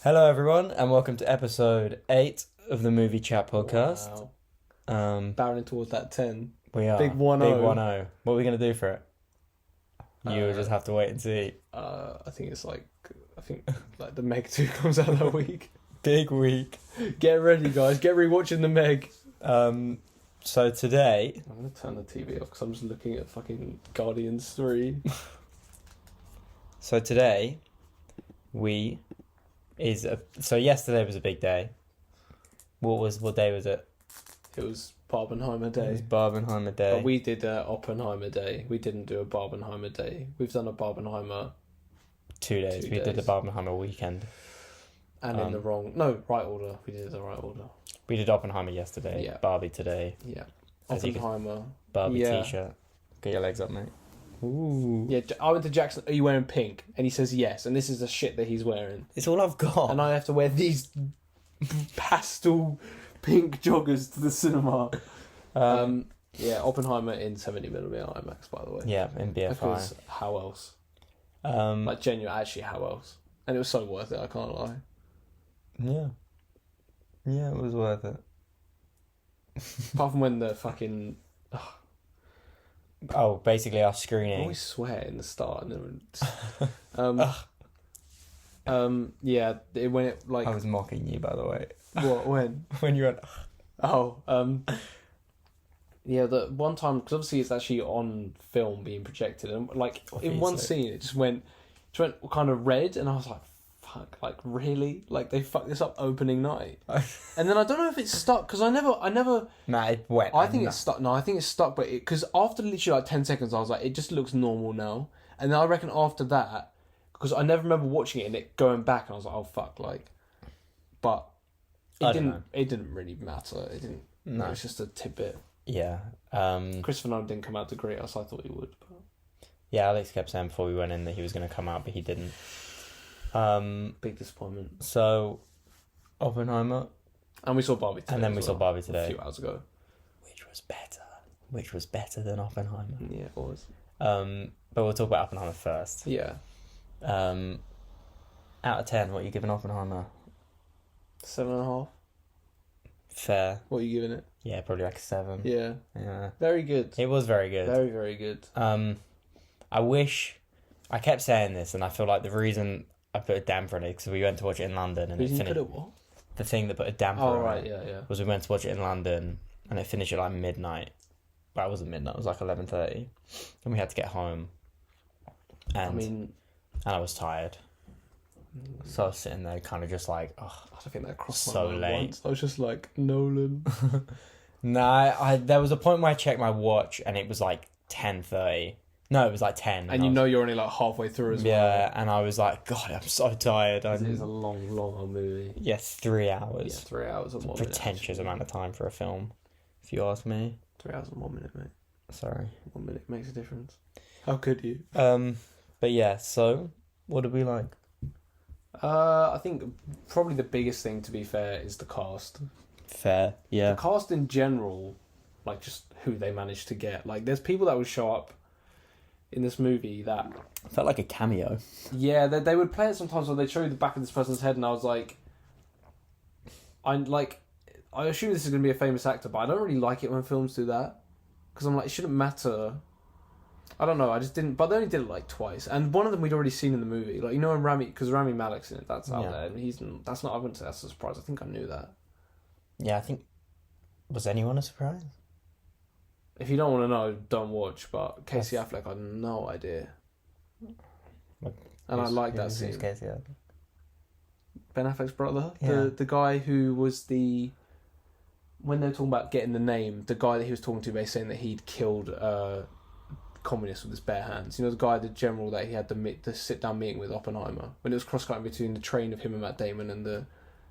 Hello, everyone, and welcome to episode 8 of the Movie Chat podcast. Wow. Barreling towards that 10. We are. Big 1-0. Big 1-0. What are we going to do for it? You'll just have to wait and see. I think the Meg 2 comes out that week. Big week. Get ready, guys. Get rewatching the Meg. So today... I'm going to turn the TV off because I'm just looking at fucking Guardians 3. So today, So yesterday was a big day. What day was it? It was Barbenheimer Day. It was Barbenheimer Day. But we did Oppenheimer Day. We didn't do a Barbenheimer Day. We've done a Barbenheimer 2 days. We did the Barbenheimer weekend. And in the right order. We did it the right order. We did Oppenheimer yesterday. Yeah. Barbie today. Yeah. Oppenheimer. Barbie t-shirt. Get your legs up, mate. Ooh. Yeah, I went to Jackson. Are you wearing pink? And he says yes. And this is the shit that he's wearing. It's all I've got. And I have to wear these pastel pink joggers to the cinema. Yeah, Oppenheimer in 70mm IMAX, by the way. Yeah, in BFI. Because how else? Actually, how else? And it was so worth it. I can't lie. Yeah. Yeah, it was worth it. Apart from when the fucking. Oh, basically our I screening. always swear in the start, and then yeah, when it like. I was mocking you, by the way. What? When? When you went. Yeah, the one time, because obviously it's actually on film being projected, and like in one scene it just went kind of red, and I was like, fuck, like really, like they fucked this up opening night. And then I don't know if it's stuck, because I never Nah, it went. I think it's stuck. No, I think it's stuck, but because after literally like 10 seconds I was like, it just looks normal now. And then I reckon after that, because I never remember watching it and it going back, and I was like, oh fuck, like, but it didn't really matter. It didn't. No, it was just a tidbit. Yeah. Christopher Nolan didn't come out to greet us. I thought he would. But... Yeah, Alex kept saying before we went in that he was going to come out, but he didn't. Big disappointment. So, Oppenheimer. And we saw Barbie today. And then we saw Barbie today. A few hours ago. Which was better than Oppenheimer. Yeah, it was. But we'll talk about Oppenheimer first. Yeah. Out of 10, what are you giving Oppenheimer? 7.5. Fair. What are you giving it? Yeah, probably like a 7. Yeah. Yeah. Very good. It was very good. Very, very good. I kept saying this, and I feel like the reason I put a damper on it, because we went to watch it in London, and you put it what? The thing that put a damper on it yeah. was we went to watch it in London, and it finished at like midnight. Well, it wasn't midnight, it was like 11:30, and we had to get home. And I was tired. So I was sitting there kind of just like, oh, I don't think that crossed so my mind late. Once. I was just like, Nolan. Nah, there was a point where I checked my watch and it was like 10:30. No, it was like 10. And you're only like halfway through as well. Yeah, and I was like, God, I'm so tired. It is a long movie. Yes, 3 hours. Yeah, 3 hours and 1 minute. Pretentious amount of time for a film, if you ask me. 3 hours and 1 minute, mate. Sorry. 1 minute makes a difference. How could you? But yeah, so, what did we like? I think probably the biggest thing, to be fair, is the cast. Fair, yeah. The cast in general, like just who they managed to get. Like, there's people that would show up in this movie that... Felt like a cameo. Yeah, they would play it sometimes where they'd show you the back of this person's head, and I was like... I assume this is going to be a famous actor, but I don't really like it when films do that. Because I'm like, it shouldn't matter... I don't know, I just didn't... But they only did it like twice. And one of them we'd already seen in the movie. Like, you know, because Rami Malek's in it, that's out there. And that's not... I wouldn't say that's a surprise. I think I knew that. Yeah, I think... Was anyone a surprise? If you don't want to know, don't watch. But Casey Affleck, I had no idea. And I like that scene. Casey Affleck? Ben Affleck's brother? Yeah. The guy who was the... When they were talking about getting the name, the guy that he was talking to, they saying that he'd killed... communist with his bare hands. You know, the general that he had the sit-down meeting with Oppenheimer, when it was cross-cutting between the train of him and Matt Damon and the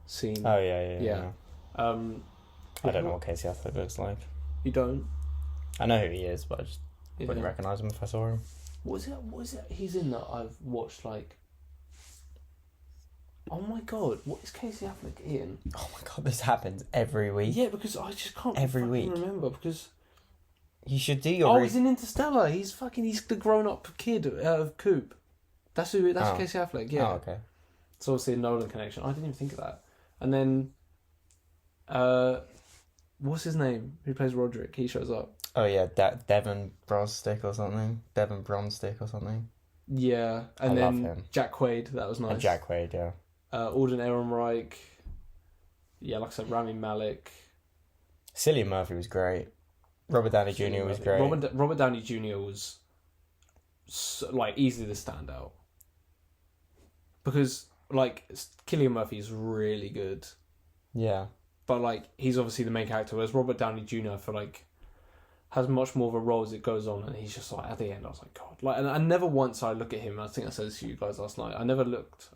scene. Oh, yeah. I don't know what Casey Affleck looks like. You don't? I know who he is, but I just wouldn't recognise him if I saw him. What is it he's in that I've watched, like... Oh my god, what is Casey Affleck in? Oh my god, this happens every week. Yeah, because I just can't remember, because... You should do your... he's in Interstellar. He's the grown-up kid of Coop. That's Casey Affleck, yeah. Oh, okay. It's obviously a Nolan connection. I didn't even think of that. And then, what's his name? Who plays Roderick? He shows up. Oh yeah, Devon Brosstick or something. Devon Bronstick or something. Yeah, and I then love him. Jack Quaid. That was nice. And Jack Quaid, yeah. Alden Ehrenreich. Yeah, like I said, Rami Malek. Cillian Murphy was great. Robert Downey Jr. was great. Robert Downey Jr. was like easily the standout because like Cillian Murphy is really good. Yeah. But like he's obviously the main character, whereas Robert Downey Jr. I feel like has much more of a role as it goes on, and he's just like at the end I was like God, like, and I never once I look at him. I think I said this to you guys last night. I never looked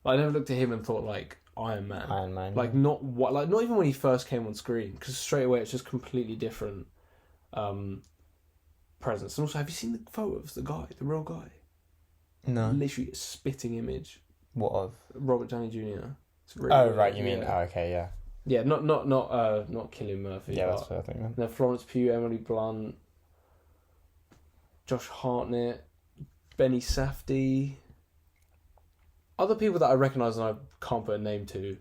at him and thought like Iron Man. Like yeah. not even when he first came on screen, because straight away it's just completely different presence. And also, have you seen the photos? The real guy. No. Literally a spitting image. What of? Robert Downey Jr. Really Oh weird. right, you mean okay, yeah. Yeah, not Cillian Murphy. Yeah, that's what I think. Man. Then Florence Pugh, Emily Blunt, Josh Hartnett, Benny Safdie. Other people that I recognise and I can't put a name to.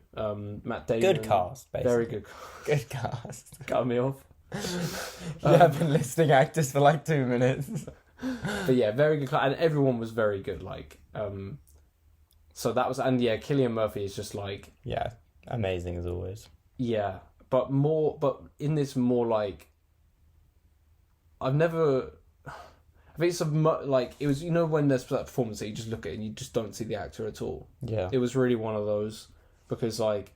Matt Damon. Good cast, basically. Very good. Good cast. Cut me off. You have been listing actors for like 2 minutes. But yeah, very good cast, and everyone was very good. Like, so that was, and yeah, Cillian Murphy is just like, yeah, amazing as always. Yeah, but in this more like, I think it's like, it was, when there's that performance that you just look at it and you just don't see the actor at all. Yeah. It was really one of those, because like,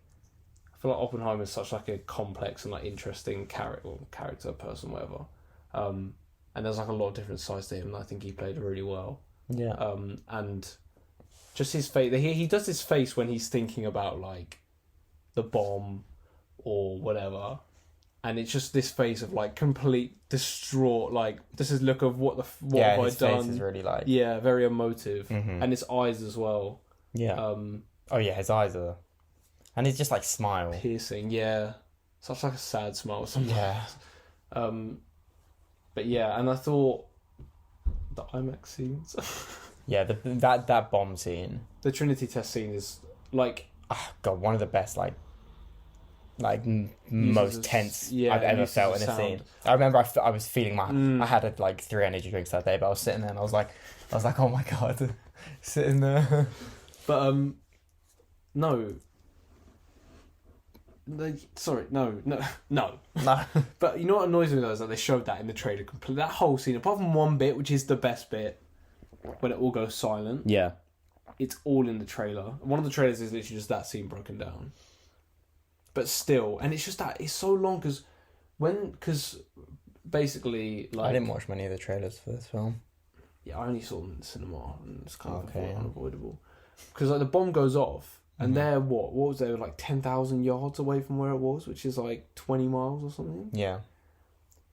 I feel like Oppenheimer is such like a complex and like interesting character, person, whatever. And there's like a lot of different sides to him, and I think he played it really well. Yeah. And just his face, he does his face when he's thinking about like the bomb or whatever, and it's just this face of like complete distraught, like this is look of what have I done. His face is really like very emotive, mm-hmm. and his eyes as well. Yeah. Oh yeah, his eyes are, and he's just like smile piercing. Yeah, such like a sad smile sometimes. Yeah. But yeah, and I thought the IMAX scenes. Yeah, that bomb scene. The Trinity test scene is like, oh God, one of the best most tense I've ever felt in a scene. I remember I was feeling I had like 3 energy drinks that day, but I was sitting there and I was like, oh my God, sitting there. But no. But you know what annoys me though is that they showed that in the trailer completely. That whole scene, apart from one bit, which is the best bit, when it all goes silent. Yeah. It's all in the trailer. One of the trailers is literally just that scene broken down. But still, and it's just that it's so long because basically like I didn't watch many of the trailers for this film. Yeah, I only saw them in the cinema, and it's kind of yeah. unavoidable. Because like the bomb goes off, and they're what was there like 10,000 yards away from where it was, which is like 20 miles or something. Yeah.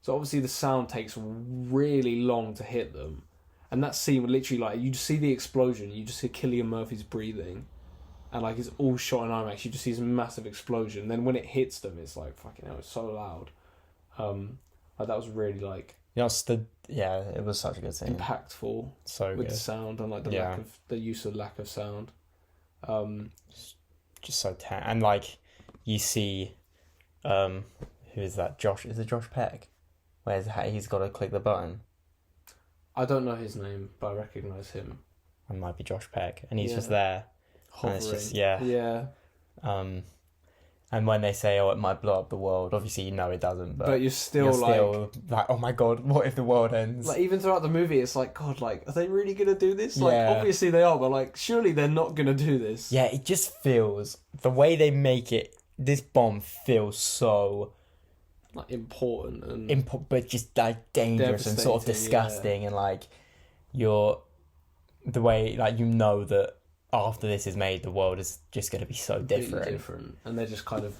So obviously the sound takes really long to hit them. And that scene would literally, like, you just see the explosion, you just hear Cillian Murphy's breathing, and, like, it's all shot in IMAX, you just see this massive explosion, and then when it hits them, it's like, fucking hell, it's so loud. Like, that was really, like... it was such a good scene. Impactful. So good. With the sound, and, like, the use of lack of sound. Just so and, like, you see, who is that? Is it Josh Peck? He's got to click the button. I don't know his name, but I recognise him. It might be Josh Peck, and he's just there. Hovering. And it's just, yeah. And when they say, "Oh, it might blow up the world," obviously you know it doesn't, but you're still like, "Oh my God, what if the world ends?" Like even throughout the movie, it's like, God, like, are they really gonna do this? Like, obviously they are, but like, surely they're not gonna do this. Yeah, it just feels the way they make it. This bomb feels so. Like important and but just like dangerous and sort of disgusting, and like the way like that after this is made, the world is just going to be so different, and they're just kind of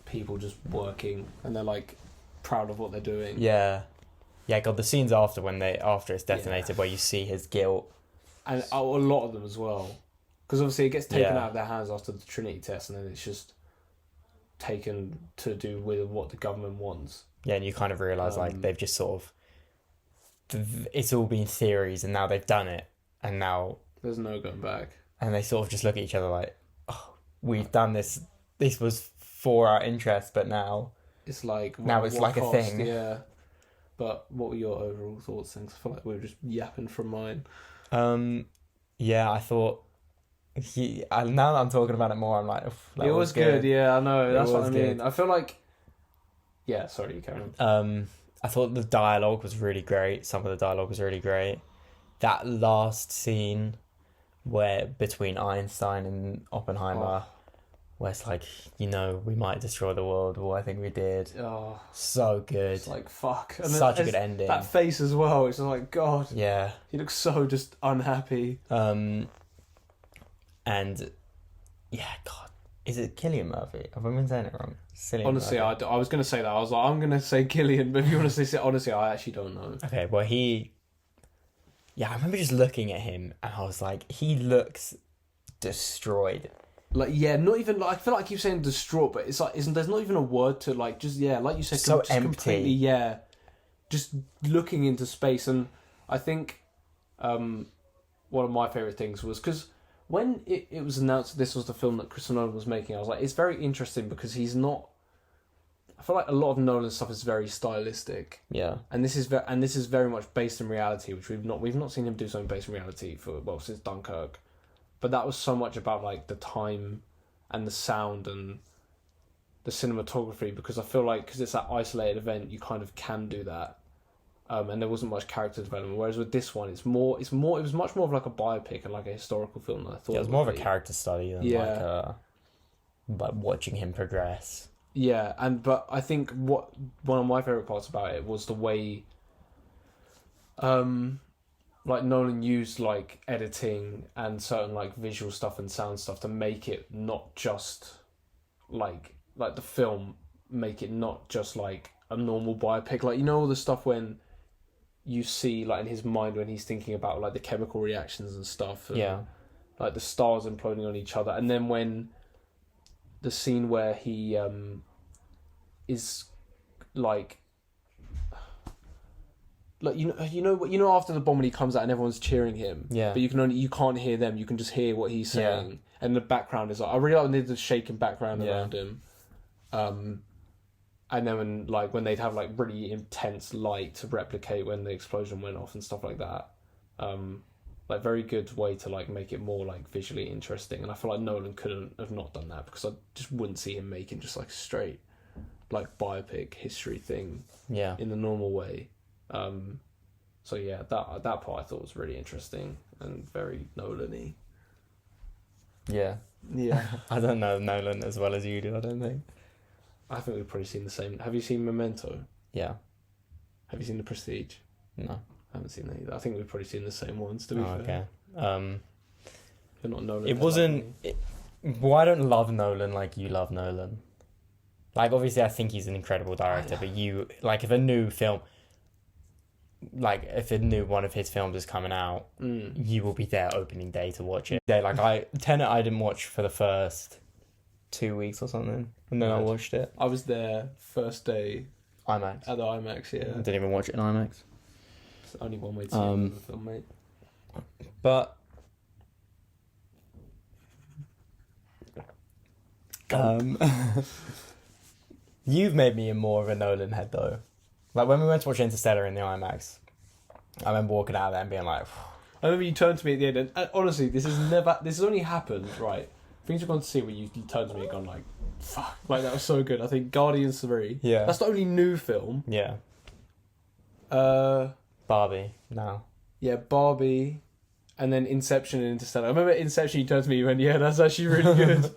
people just working, and they're like proud of what they're doing. Yeah, God, the scenes after it's detonated, where you see his guilt, and a lot of them as well, because obviously it gets taken out of their hands after the Trinity test, and then it's just taken to do with what the government wants. Yeah, and you kind of realise like they've just sort of it's all been theories, and now they've done it, and now there's no going back. and they sort of just look at each other like, oh, we've done this. This was for our interest, but now it's like a thing. Yeah. But what were your overall thoughts? Things I feel like we were just yapping from mine. Yeah, I thought. Now that I'm talking about it more, I'm like, it was good. Yeah, I know. That's what I mean. Good. I feel like. Yeah, sorry, you carry on. I thought the dialogue was really great. Some of the dialogue was really great. That last scene where between Einstein and Oppenheimer, where it's like, we might destroy the world. Well, I think we did. Oh, so good. It's like, fuck. And such a good ending. That face as well. It's just like, God. Yeah. He looks so just unhappy. And yeah, God, is it Cillian Murphy? Have I been saying it wrong? Honestly, I was going to say that. I was like, I'm going to say Cillian, but if you want to say, honestly, I actually don't know. Okay, well, I remember just looking at him and I was like, he looks destroyed. Like, yeah, not even, like, I feel like I keep saying distraught, but it's like, there's not even a word to, like, just, yeah, like you said, so just empty. Completely, yeah, just looking into space. And I think one of my favourite things was, because when it was announced this was the film that Christopher Nolan was making, I was like, it's very interesting because he's not, I feel like a lot of Nolan's stuff is very stylistic. Yeah. And this is very much based in reality, which we've not seen him do something based in reality since Dunkirk. But that was so much about like the time and the sound and the cinematography, because I feel like because it's that isolated event, you kind of can do that. And there wasn't much character development. Whereas with this one, it was much more of like a biopic and like a historical film than I thought. Yeah, it was more of a character study than like watching him progress. Yeah, but I think one of my favourite parts about it was the way like Nolan used like editing and certain like visual stuff and sound stuff to make it not just like the film, make it not just like a normal biopic. Like, all the stuff when you see like in his mind when he's thinking about like the chemical reactions and stuff, and, yeah, like the stars imploding on each other, and then when the scene where he is like after the bomb when he comes out and everyone's cheering him, yeah, but you can't hear them, you can just hear what he's saying, yeah. And the background is like, I really like the shaking background around him, and then when they'd have like really intense light to replicate when the explosion went off and stuff like that, like very good way to like make it more like visually interesting. And I feel like Nolan couldn't have not done that, because I just wouldn't see him making just like straight like biopic history thing in the normal way. So yeah, that part I thought was really interesting and very Nolan-y. Yeah. I don't know Nolan as well as you do, I don't think. I think we've probably seen the same. Have you seen Memento? Yeah. Have you seen The Prestige? No. I haven't seen that either. I think we've probably seen the same ones, to be fair. Okay. You're not Nolan. It wasn't... Well, I don't love Nolan like you love Nolan. Like, obviously, I think he's an incredible director, but you... Like, if a new film... Like, if a new one of his films is coming out, you will be there opening day to watch it. Tenet I didn't watch for the first 2 weeks or something, and then I watched it. I was there first day. IMAX. At the IMAX, yeah. I didn't even watch it in IMAX. It's only one way to see the film, mate. But... You've made me more of a Nolan head, though. Like, when we went to watch Interstellar in the IMAX, I remember walking out of there and being like... I remember you turned to me at the end, and honestly, this has only happened, right? Things we've gone to see where you turned to me and gone like, fuck, like that was so good. I think Guardians 3. Yeah. That's the only new film. Yeah. Barbie, no. Yeah, Barbie, and then Inception and Interstellar. I remember Inception, you turned to me and went, yeah, that's actually really good.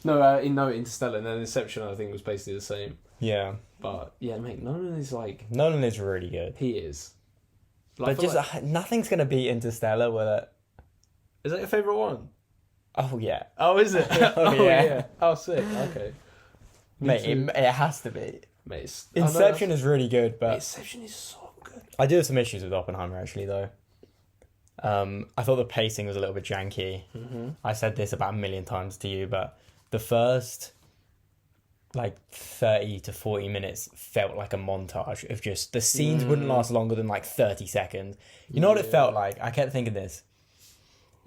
Interstellar, and then Inception I think was basically the same. Yeah. But, yeah, mate, Nolan is really good. He is. Like, but just, nothing's going to beat Interstellar with it. Is that your favourite one? Oh, yeah. Oh, is it? Yeah. Oh, sick. Okay. Mate, it has to be. Mate, Inception is really good, but... Inception is so good. I do have some issues with Oppenheimer, actually, though. I thought the pacing was a little bit janky. Mm-hmm. I said this about a million times to you, but the first... 30 to 40 minutes felt like a montage of just... The scenes wouldn't last longer than 30 seconds. You know what it felt like? I kept thinking this.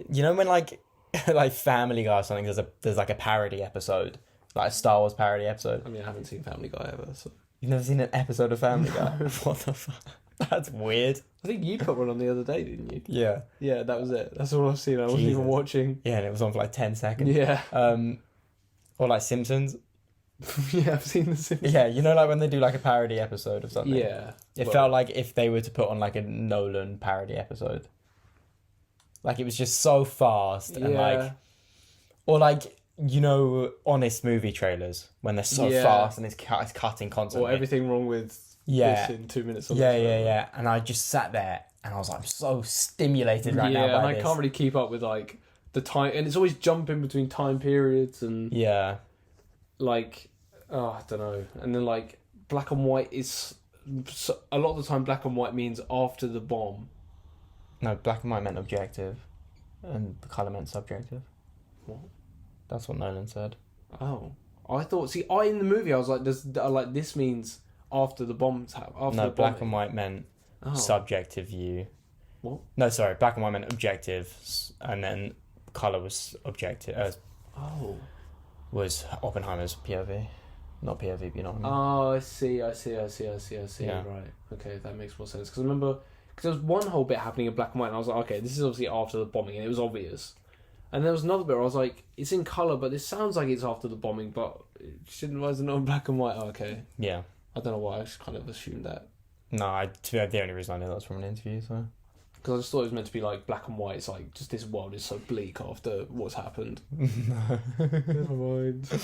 You know when like Family Guy or something, there's like a parody episode, like a Star Wars parody episode. I mean, I haven't seen Family Guy ever, so. You've never seen an episode of Family Guy? What the fuck? That's weird. I think you put one on the other day, didn't you? Yeah. Yeah, that was it. That's all I've seen. I wasn't even watching. Yeah, and it was on for like 10 seconds. Yeah. Or like Simpsons. Yeah, I've seen the Simpsons. Yeah, you know, like when they do like a parody episode of something. Yeah. It felt like if they were to put on like a Nolan parody episode. Like it was just so fast and like, or like, you know, honest movie trailers when they're so fast and it's cutting constantly. Or everything wrong with this in 2 minutes. Yeah. And I just sat there and I was like, I'm so stimulated right now by and this. I can't really keep up with like the time, and it's always jumping between time periods and like, I don't know. And then like black and white is a lot of the time black and white means after the bomb. No, black and white meant objective, and the colour meant subjective. What? That's what Nolan said. Oh, I thought. See, in the movie, I was like, this means after the bombs have. No, black and white meant subjective view. What? No, sorry, black and white meant objective, and then colour was objective. Was Oppenheimer's POV, not POV, but you know what I mean? Oh, I see. Yeah. Right. Okay, that makes more sense. Because I remember, there was one whole bit happening in black and white, and I was like, okay, this is obviously after the bombing, and it was obvious. And there was another bit where I was like, it's in colour, but this sounds like it's after the bombing, but it shouldn't, why is it not in black and white? Oh, okay. Yeah. I don't know why, I just kind of assumed that. No, the only reason I know that was from an interview, so. Because I just thought it was meant to be like black and white. It's like, just this world is so bleak after what's happened. No. Never mind. So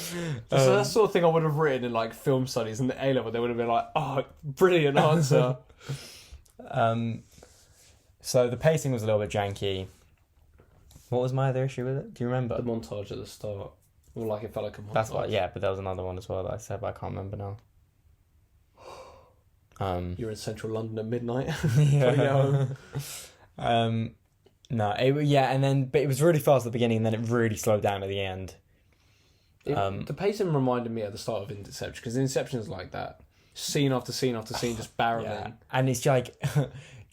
that's the sort of thing I would have written in like film studies in the A-level. They would have been like, oh, brilliant answer. So the pacing was a little bit janky. What was my other issue with it? Do you remember? The montage at the start. Or like it felt like a montage. That's what, yeah, but there was another one as well that I said, but I can't remember now. You're in central London at midnight. Yeah. No, but it was really fast at the beginning, and then it really slowed down at the end. The pacing reminded me at the start of Inception, because Inception is like that, scene after scene after scene, just barreling. Yeah. And it's like,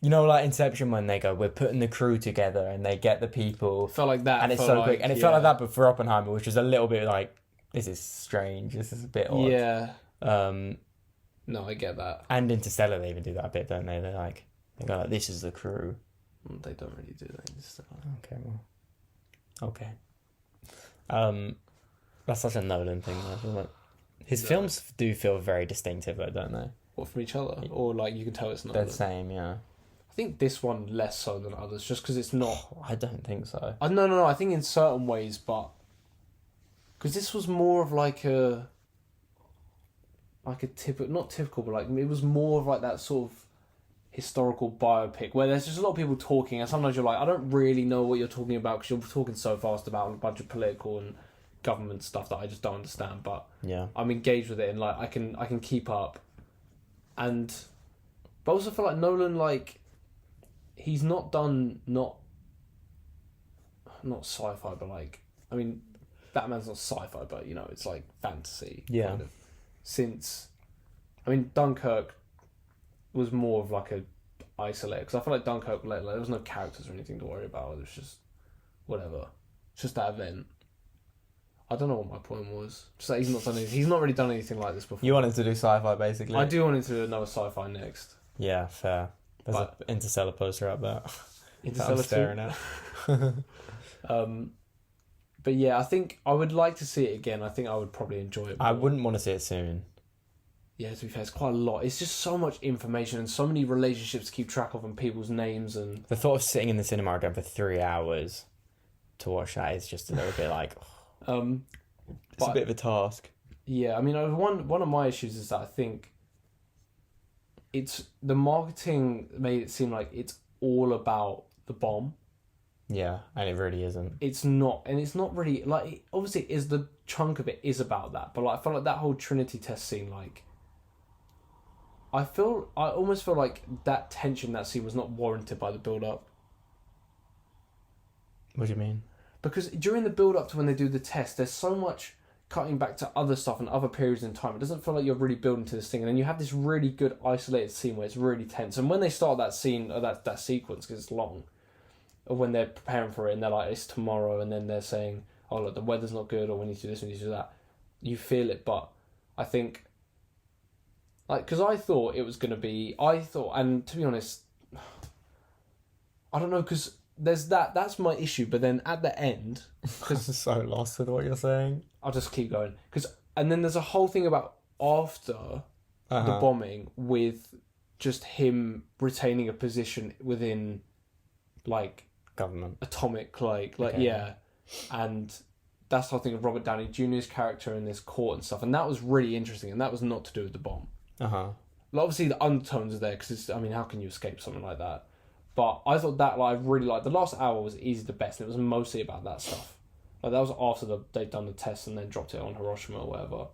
you know, like Inception when they go, we're putting the crew together, and they get the people. It felt like that, and it's so quick, and it felt like that, but for Oppenheimer, which was a little bit like, this is strange, this is a bit odd. Yeah. No, I get that. And Interstellar, they even do that a bit, don't they? They go like, this is the crew. They don't really do that in Interstellar. Okay, well. Okay. That's such a Nolan thing, isn't it? His films do feel very distinctive, though, don't they? What, from each other? Or, like, you can tell it's not. They're the same, yeah. I think this one less so than others, just because it's not... I don't think so. No, I think in certain ways, but... Because this was more of like a typical... Not typical, but like, it was more of like that sort of historical biopic, where there's just a lot of people talking, and sometimes you're like, I don't really know what you're talking about, because you're talking so fast about a bunch of political and government stuff that I just don't understand, but yeah, I'm engaged with it, and like I can keep up. But I also feel like Nolan, like, he's not done not sci-fi, but like, I mean, Batman's not sci-fi, but you know, it's like fantasy. Yeah. Kind of. Since, I mean, Dunkirk was more of like a isolated, because I feel like Dunkirk, like, there was no characters or anything to worry about. It was just whatever. It's just that event. I don't know what my point was. Just that he's not done anything. He's not really done anything like this before. You wanted to do sci-fi, basically. I do want him to do another sci-fi next. Yeah, fair. There's an Interstellar poster up there. Interstellar I'm staring at. But yeah, I think I would like to see it again. I think I would probably enjoy it more. I wouldn't want to see it soon. Yeah, to be fair, it's quite a lot. It's just so much information and so many relationships to keep track of and people's names. And the thought of sitting in the cinema again for 3 hours to watch that is just a little bit like... it's a bit of a task. Yeah, I mean, one of my issues is that I think it's the marketing made it seem like it's all about the bomb. Yeah, and it really isn't. It's not, and it's not really like, obviously it is, the chunk of it is about that, but like I felt like that whole Trinity test scene, like I almost feel like that tension in that scene was not warranted by the build up. What do you mean? Because during the build up to when they do the test, there's so much cutting back to other stuff and other periods in time. It doesn't feel like you're really building to this thing, and then you have this really good isolated scene where it's really tense. And when they start that scene or that sequence, because it's long, when they're preparing for it and they're like, it's tomorrow, and then they're saying, oh look, the weather's not good, or we need to do this, we need to do that. You feel it, but I think, like, because I thought it was going to be, and to be honest, I don't know, because there's that's my issue, but then at the end, because I'm so lost with what you're saying. I'll just keep going, and then there's a whole thing about after the bombing with just him retaining a position within, like, government, atomic, like okay. Yeah, and that's the whole thing of Robert Downey Jr.'s character in this court and stuff, and that was really interesting, and that was not to do with the bomb. Like, obviously the undertones are there, because I mean, how can you escape something like that? But I thought that, like, I really liked the last hour was easily the best, and it was mostly about that stuff. Like, that was after they'd done the test and then dropped it on Hiroshima or whatever.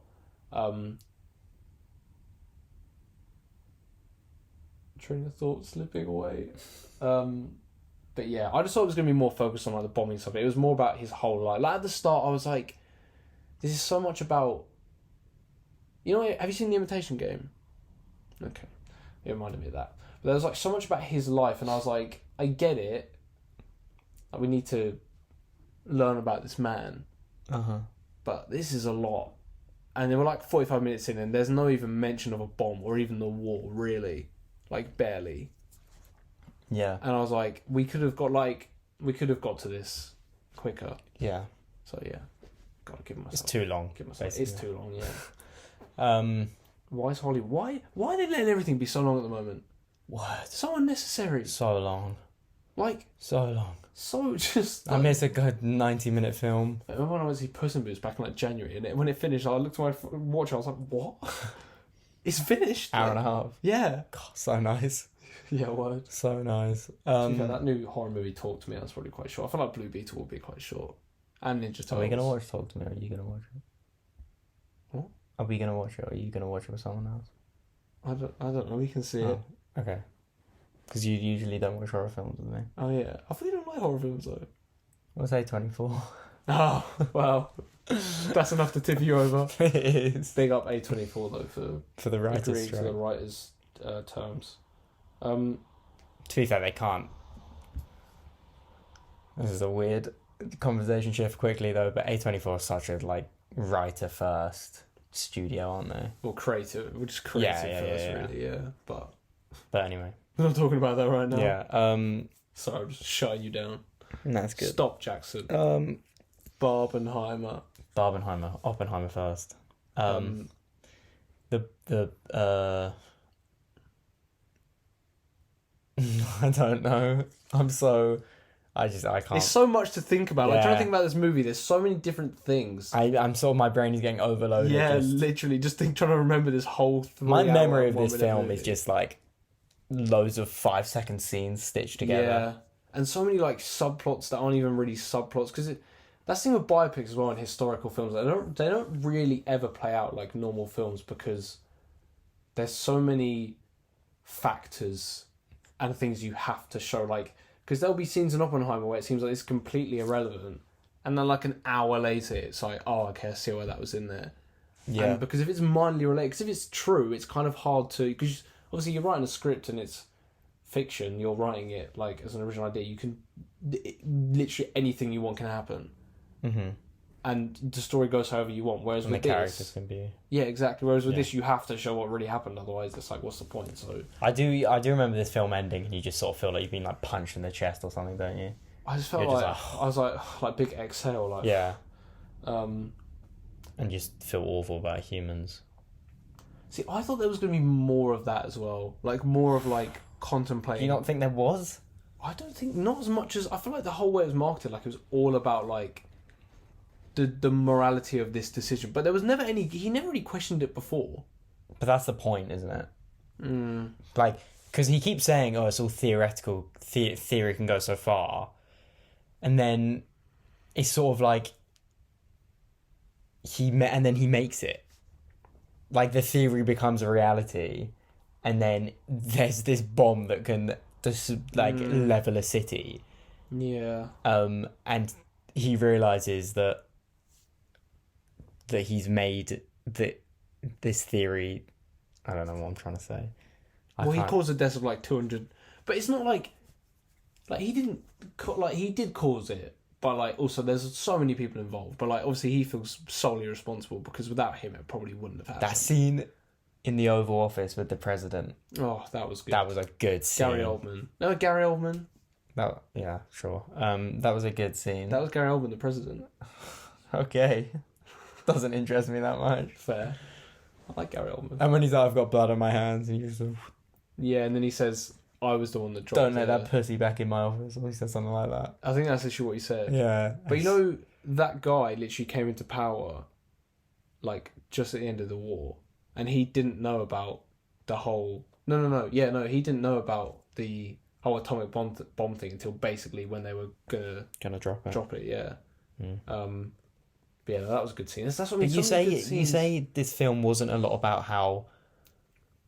Train of thought slipping away. But yeah, I just thought it was going to be more focused on, like, the bombing stuff. It was more about his whole life. Like, at the start, I was like, this is so much about... You know, have you seen The Imitation Game? Okay. It reminded me of that. But there was, like, so much about his life, and I was like, I get it. Like, we need to learn about this man. But this is a lot. And they were, like, 45 minutes in, and there's no even mention of a bomb or even the war, really. Like, barely. Yeah. And I was like, we could have got to this quicker. Yeah. So, yeah. Gotta give myself... It's too long. It's too long, yeah. Why is Holly... Why are they letting everything be so long at the moment? What? So unnecessary. So long. Like... So long. So just... Like, I miss a good 90-minute film. I remember when I was at Puss in Boots back in, like, January, and when it finished, I looked at my watch, and I was like, what? It's finished? Hour and a half. Yeah. God, so nice. Yeah, word. So nice. That new horror movie, Talk to Me, that's probably quite short. I feel like Blue Beetle will be quite short. And Ninja Turtles. Are we going to watch Talk to Me, or are you going to watch it? What? Are we going to watch it, or are you going to watch it with someone else? I don't know, we can see it. Okay. Because you usually don't watch horror films with me. Oh, yeah. I thought you don't like horror films, though. What's A24? Oh, well. That's enough to tip you over. It is. Big up A24, though, for the writers' agreeing strike. to the writers' terms. To be fair, they can't. This is a weird conversation shift quickly, though, but A24 is such a, like, writer-first studio, aren't they? Well, creative. We're just creative first, really, yeah. But anyway. We're not talking about that right now. Yeah. Sorry, I'm just shutting you down. That's good. Stop, Jackson. Barbenheimer. Oppenheimer first. I don't know. I can't. There's so much to think about. Like, trying to think about this movie, there's so many different things. I'm sort of, my brain is getting overloaded. Yeah, literally, trying to remember this whole 3 My hour, memory of this film movie. is just, like, loads of 5-second scenes stitched together. Yeah, and so many, like, subplots that aren't even really subplots, because that's the thing with biopics as well, and historical films. They don't really ever play out like normal films, because there's so many factors and things you have to show, like, because there'll be scenes in Oppenheimer where it seems like it's completely irrelevant, and then, like, an hour later it's like, oh, okay, I see why that was in there. Yeah. And because if it's mildly related, because if it's true, it's kind of hard to, because obviously you're writing a script and it's fiction, you're writing it, like, as an original idea, you can, literally anything you want can happen. Mm-hmm. And the story goes however you want. Whereas with the characters can be... Yeah, exactly. Whereas with this, you have to show what really happened. Otherwise, it's like, what's the point? So I do remember this film ending, and you just sort of feel like you've been, like, punched in the chest or something, don't you? I just felt like I was like big exhale, like, yeah. And just feel awful about humans. See, I thought there was going to be more of that as well, like more of, like, contemplating. Do you not think there was? I don't think, not as much as, I feel like the whole way it was marketed, like, it was all about, like, the morality of this decision, but there was never any. He never really questioned it before. But that's the point, isn't it? Like, because he keeps saying, "Oh, it's all theoretical. Theory can go so far," and then it's sort of like and then he makes it. Like, the theory becomes a reality, and then there's this bomb that can just, like, level a city. Yeah. And he realizes that he's made this theory. I don't know what I'm trying to say. He caused a death of, like, 200, but it's not like like he didn't like he did cause it, but like also there's so many people involved. But like obviously he feels solely responsible because without him it probably wouldn't have happened. That scene in the Oval Office with the president. Oh, that was good. That was a good scene. Gary Oldman. No, Gary Oldman. That, yeah, sure. That was a good scene. That was Gary Oldman, the president. Okay. Doesn't interest me that much. Fair. I like Gary Oldman. And when he's like, I've got blood on my hands, and you just yeah, and then he says, I was the one that dropped don't let that pussy back in my office, or he said something like that. I think that's actually what he said. Yeah. But you know, that guy literally came into power, like, just at the end of the war, and he didn't know about the whole... No. Yeah, no, he didn't know about the whole atomic bomb thing until basically when they were gonna drop it, yeah. Mm. But yeah, that was a good scene. That's what I mean. But you say this film wasn't a lot about how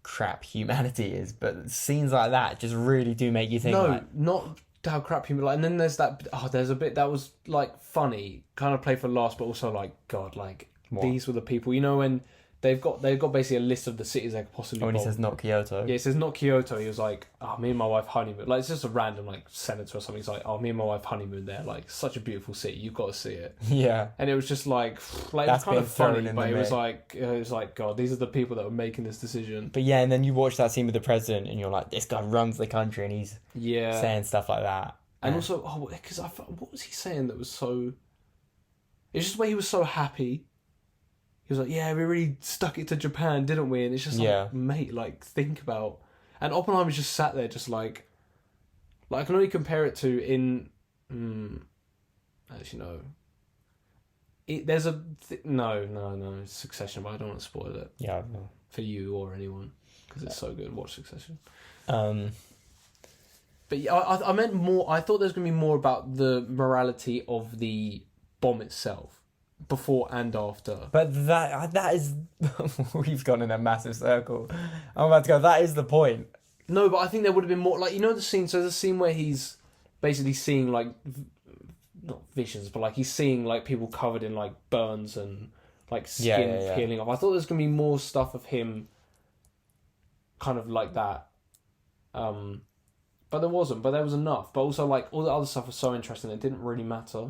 crap humanity is, but scenes like that just really do make you think. No, like, not how crap human. Like, and then there's that. Oh, there's a bit that was like funny, kind of play for laughs, but also like God, like what? These were the people. You know when they've got basically a list of the cities they could possibly. Oh, when bomb. he says not Kyoto. Yeah, it says not Kyoto. He was like, oh, me and my wife honeymoon. Like, it's just a random, like, senator or something. He's like, oh, me and my wife honeymoon there. Like, such a beautiful city. You've got to see it. Yeah. And it was just like it was kind of funny, but it was like, God, these are the people that were making this decision. But yeah, and then you watch that scene with the president, and you're like, this guy runs the country, and he's saying stuff like that. And also, because what was he saying that was so... It's just the way he was so happy. He was like, yeah, we really stuck it to Japan, didn't we? And it's just like, mate, like, think about... And Oppenheimer just sat there just like I can only compare it to in... actually, no. There's a... No, Succession, but I don't want to spoil it. Yeah, I know. For you or anyone, because it's so good. Watch Succession. But yeah, I meant more... I thought there's going to be more about the morality of the bomb itself. Before and after. But that is... We've gone in a massive circle. I'm about to go, that is the point. No, but I think there would have been more... Like, you know the scene... So there's a scene where he's basically seeing, like... Not visions, but, like, he's seeing, like, people covered in, like, burns and, like, skin peeling off. I thought there's going to be more stuff of him kind of like that. But there wasn't. But there was enough. But also, like, all the other stuff was so interesting it didn't really matter.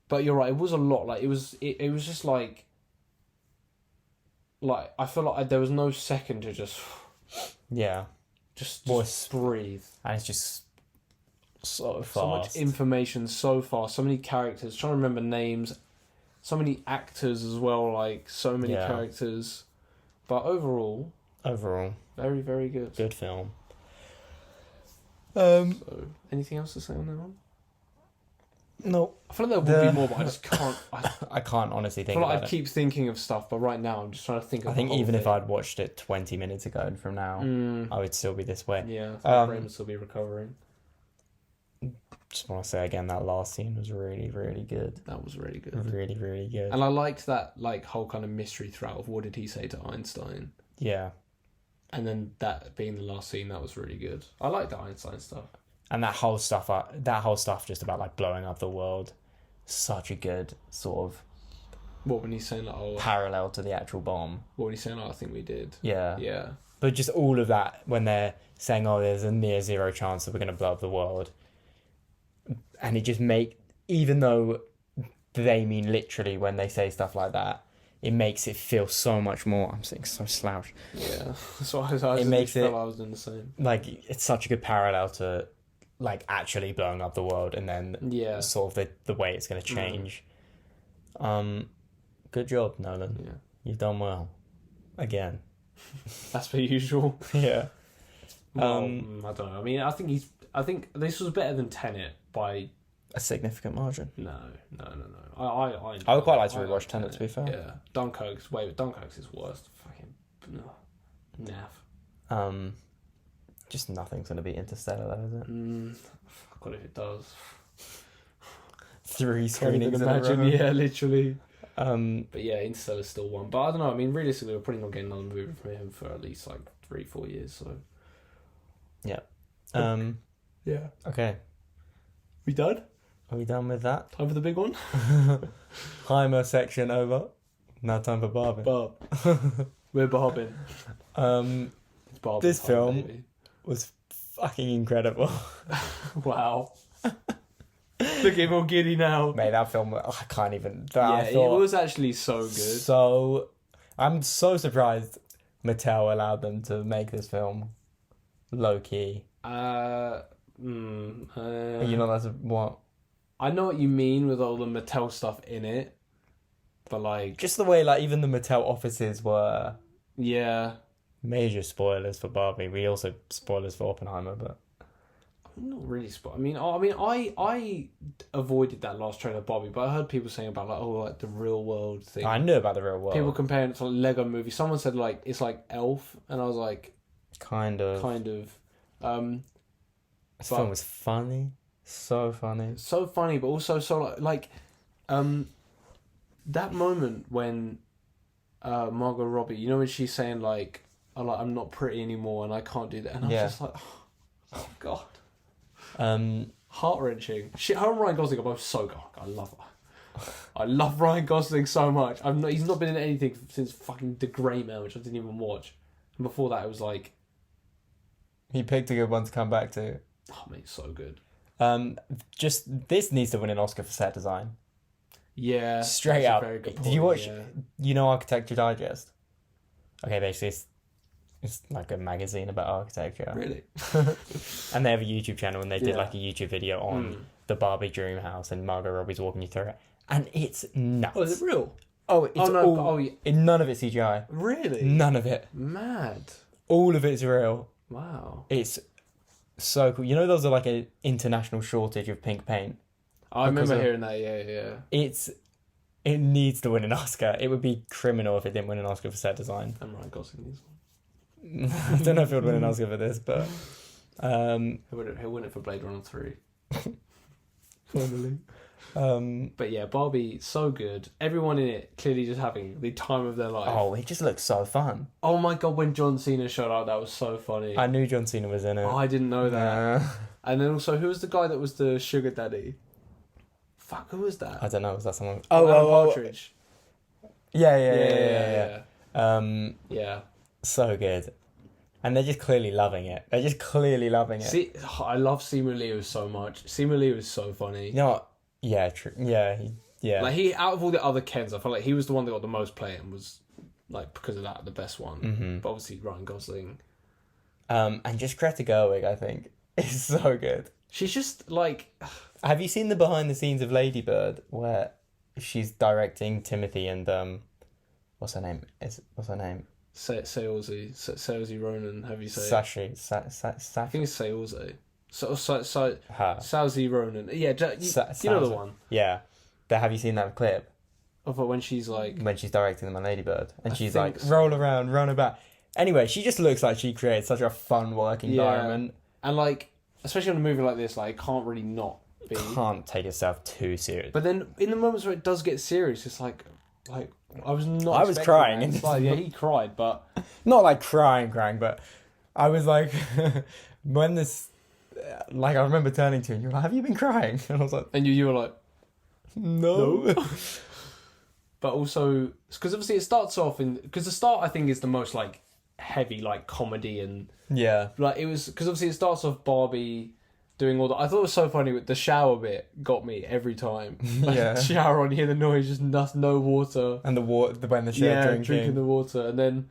But you're right, it was a lot. Like, it was just like I feel like there was no second to just breathe. And it's just so fast. So much information, so fast. So many characters. Trying to remember names. So many actors as well. Like, so many characters. But overall, very, very good. Good film. So, anything else to say on that one? No. I feel like there would be more, but I just can't. I can't honestly think about about it. I keep thinking of stuff, but right now I'm just trying to think of I think even if I'd watched it 20 minutes ago and from now, I would still be this way. Yeah, my brain would still be recovering. Just want to say again, that last scene was really, really good. That was really good. Really, really good. And I liked that, like, whole kind of mystery throughout of what did he say to Einstein. Yeah. And then that being the last scene, that was really good. I like the Einstein stuff. And that whole stuff just about, like, blowing up the world, such a good sort of... What, when he's saying, like, parallel to the actual bomb. What, when he's saying, I think we did. Yeah. Yeah. But just all of that, when they're saying, there's a near zero chance that we're going to blow up the world. And it just even though they mean literally when they say stuff like that, it makes it feel so much more... I'm saying so slouched. Yeah. So I was doing the same. Like, it's such a good parallel to... like actually blowing up the world and then sort of the way it's going to change. Good job, Nolan. Yeah. You've done well. Again. As per usual. Yeah. Well, I don't know. I mean, I think this was better than Tenet by... a significant margin. No. I would quite like to rewatch Tenet, to be fair. Yeah. Dunkirk's is worst. Fucking... naff. Just nothing's going to be Interstellar, though, is it? God, if it does. 3 screenings in a row. Yeah, literally. But yeah, Interstellar's still one. But I don't know. I mean, realistically, we're probably not getting another movie from him for at least like 3-4 years. So. Yeah. Yeah. Okay. We done? Are we done with that? Time for the big one? Heimer section over. Now time for Barbie. We're Barbing. This film was fucking incredible. Wow. Looking all giddy now. Mate, that film, I can't even... It was actually so good. So... I'm so surprised Mattel allowed them to make this film. Low-key. You know that's what... I know what you mean with all the Mattel stuff in it. But, like... Just the way, like, even the Mattel offices were... Yeah. Major spoilers for Barbie. We also spoilers for Oppenheimer, but... Not really I avoided that last trailer of Barbie, but I heard people saying about like the real world thing. I knew about the real world. People comparing it to like Lego Movie. Someone said like it's like Elf, and I was like, kind of. This film was funny, so funny, but also so like that moment when Margot Robbie, you know, when she's saying like, I'm not pretty anymore and I can't do that, and I was just like, oh god. Heart-wrenching. Her and Ryan Gosling are both so good. I love her. I love Ryan Gosling so much. He's not been in anything since fucking The Grey Man, which I didn't even watch. And before that, it was like... He picked a good one to come back to. Oh, mate, so good. Just, this needs to win an Oscar for set design. Yeah. Straight up. Did you watch, you know, Architecture Digest? Okay, basically, it's like a magazine about architecture. Really? And they have a YouTube channel, and they did like a YouTube video on the Barbie dream house, and Margot Robbie's walking you through it. And it's nuts. Oh, is it real? Oh, it's none of it's CGI. Really? None of it. Mad. All of it's real. Wow. It's so cool. You know, those are like an international shortage of pink paint. I remember hearing that, yeah. It needs to win an Oscar. It would be criminal if it didn't win an Oscar for set design. And Ryan Gosling needs one. I don't know if he'll win an Oscar for this, but he'll win it for Blade Runner 3. Finally. But yeah, Barbie, so good. Everyone in it clearly just having the time of their life. Oh, it just looks so fun. Oh my god, when John Cena showed up, that was so funny. I knew John Cena was in it. Oh, I didn't know that. And then also, who was the guy that was the sugar daddy? Fuck, who was that? I don't know. Was that someone? Partridge. Yeah. Yeah. So good. And they're just clearly loving it. See, I love Simu Liu so much. Simu Liu is so funny. You know what? Yeah, true. Yeah. Like, out of all the other Kens, I felt like he was the one that got the most play and was, like, because of that, the best one. Mm-hmm. But obviously, Ryan Gosling. And just Greta Gerwig, I think, is so good. She's just, like... Have you seen the behind the scenes of Lady Bird, where she's directing Timothy and, what's her name? Saoirse Ronan, have you say? Sashi. I think it's Saoirse. Saoirse Ronan. Yeah, you know the one. Yeah. Have you seen that clip? Of when she's like... When she's directing them on Lady Bird. And she's like, roll around, run about. Anyway, she just looks like she creates such a fun work environment. And like, especially on a movie like this, like, it can't really not be... Can't take itself too serious. But then, in the moments where it does get serious, it's like... I was crying. Yeah, he cried, but... Not like crying, but I was like... when this... Like, I remember turning to you and you were like, have you been crying? And I was like... And you were like... No. But also... Because obviously it starts off in... Because the start, I think, is the most, like, heavy, like, comedy and... Yeah. Like, it was... Because obviously it starts off Barbie... doing all that. I thought it was so funny with the shower bit got me every time. Like, yeah. Shower on, you hear the noise, just no water. And the water, when the show drinking the water. And then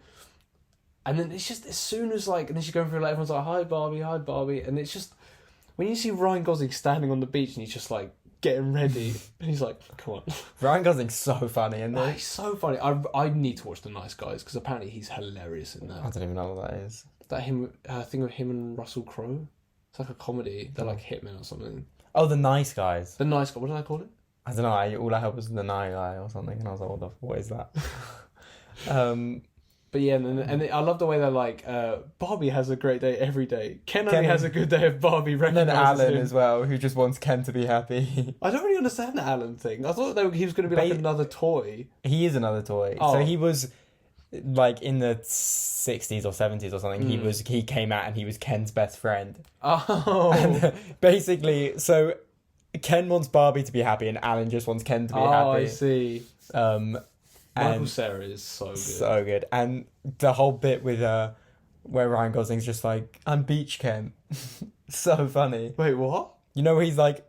it's just, as soon as like, and then she's going through, like, everyone's like, hi Barbie. And it's just, when you see Ryan Gosling standing on the beach and he's just like, getting ready, and he's like, come on. Ryan Gosling's so funny, isn't he? He's so funny. I need to watch The Nice Guys, because apparently he's hilarious in that. I don't even know what that is. That thing with him and Russell Crowe. It's like a comedy. They're like hitmen or something. Oh, The Nice Guys. The Nice Guy. What did I call it? I don't know. All I heard was The Nice Guy or something, and I was like, what is that? But yeah, and I love the way they're like, Barbie has a great day every day. Ken only has a good day if Barbie recognizes him. And then Alan as well, who just wants Ken to be happy. I don't really understand the Alan thing. I thought he was going to be like another toy. He is another toy. Oh. So he was... like in the 60s or 70s or something, he came out and he was Ken's best friend. Oh. And basically, so Ken wants Barbie to be happy and Alan just wants Ken to be happy. Oh, I see. Michael Cera is so good. So good. And the whole bit with where Ryan Gosling's just like, I'm Beach Ken. So funny. Wait, what? You know where he's like,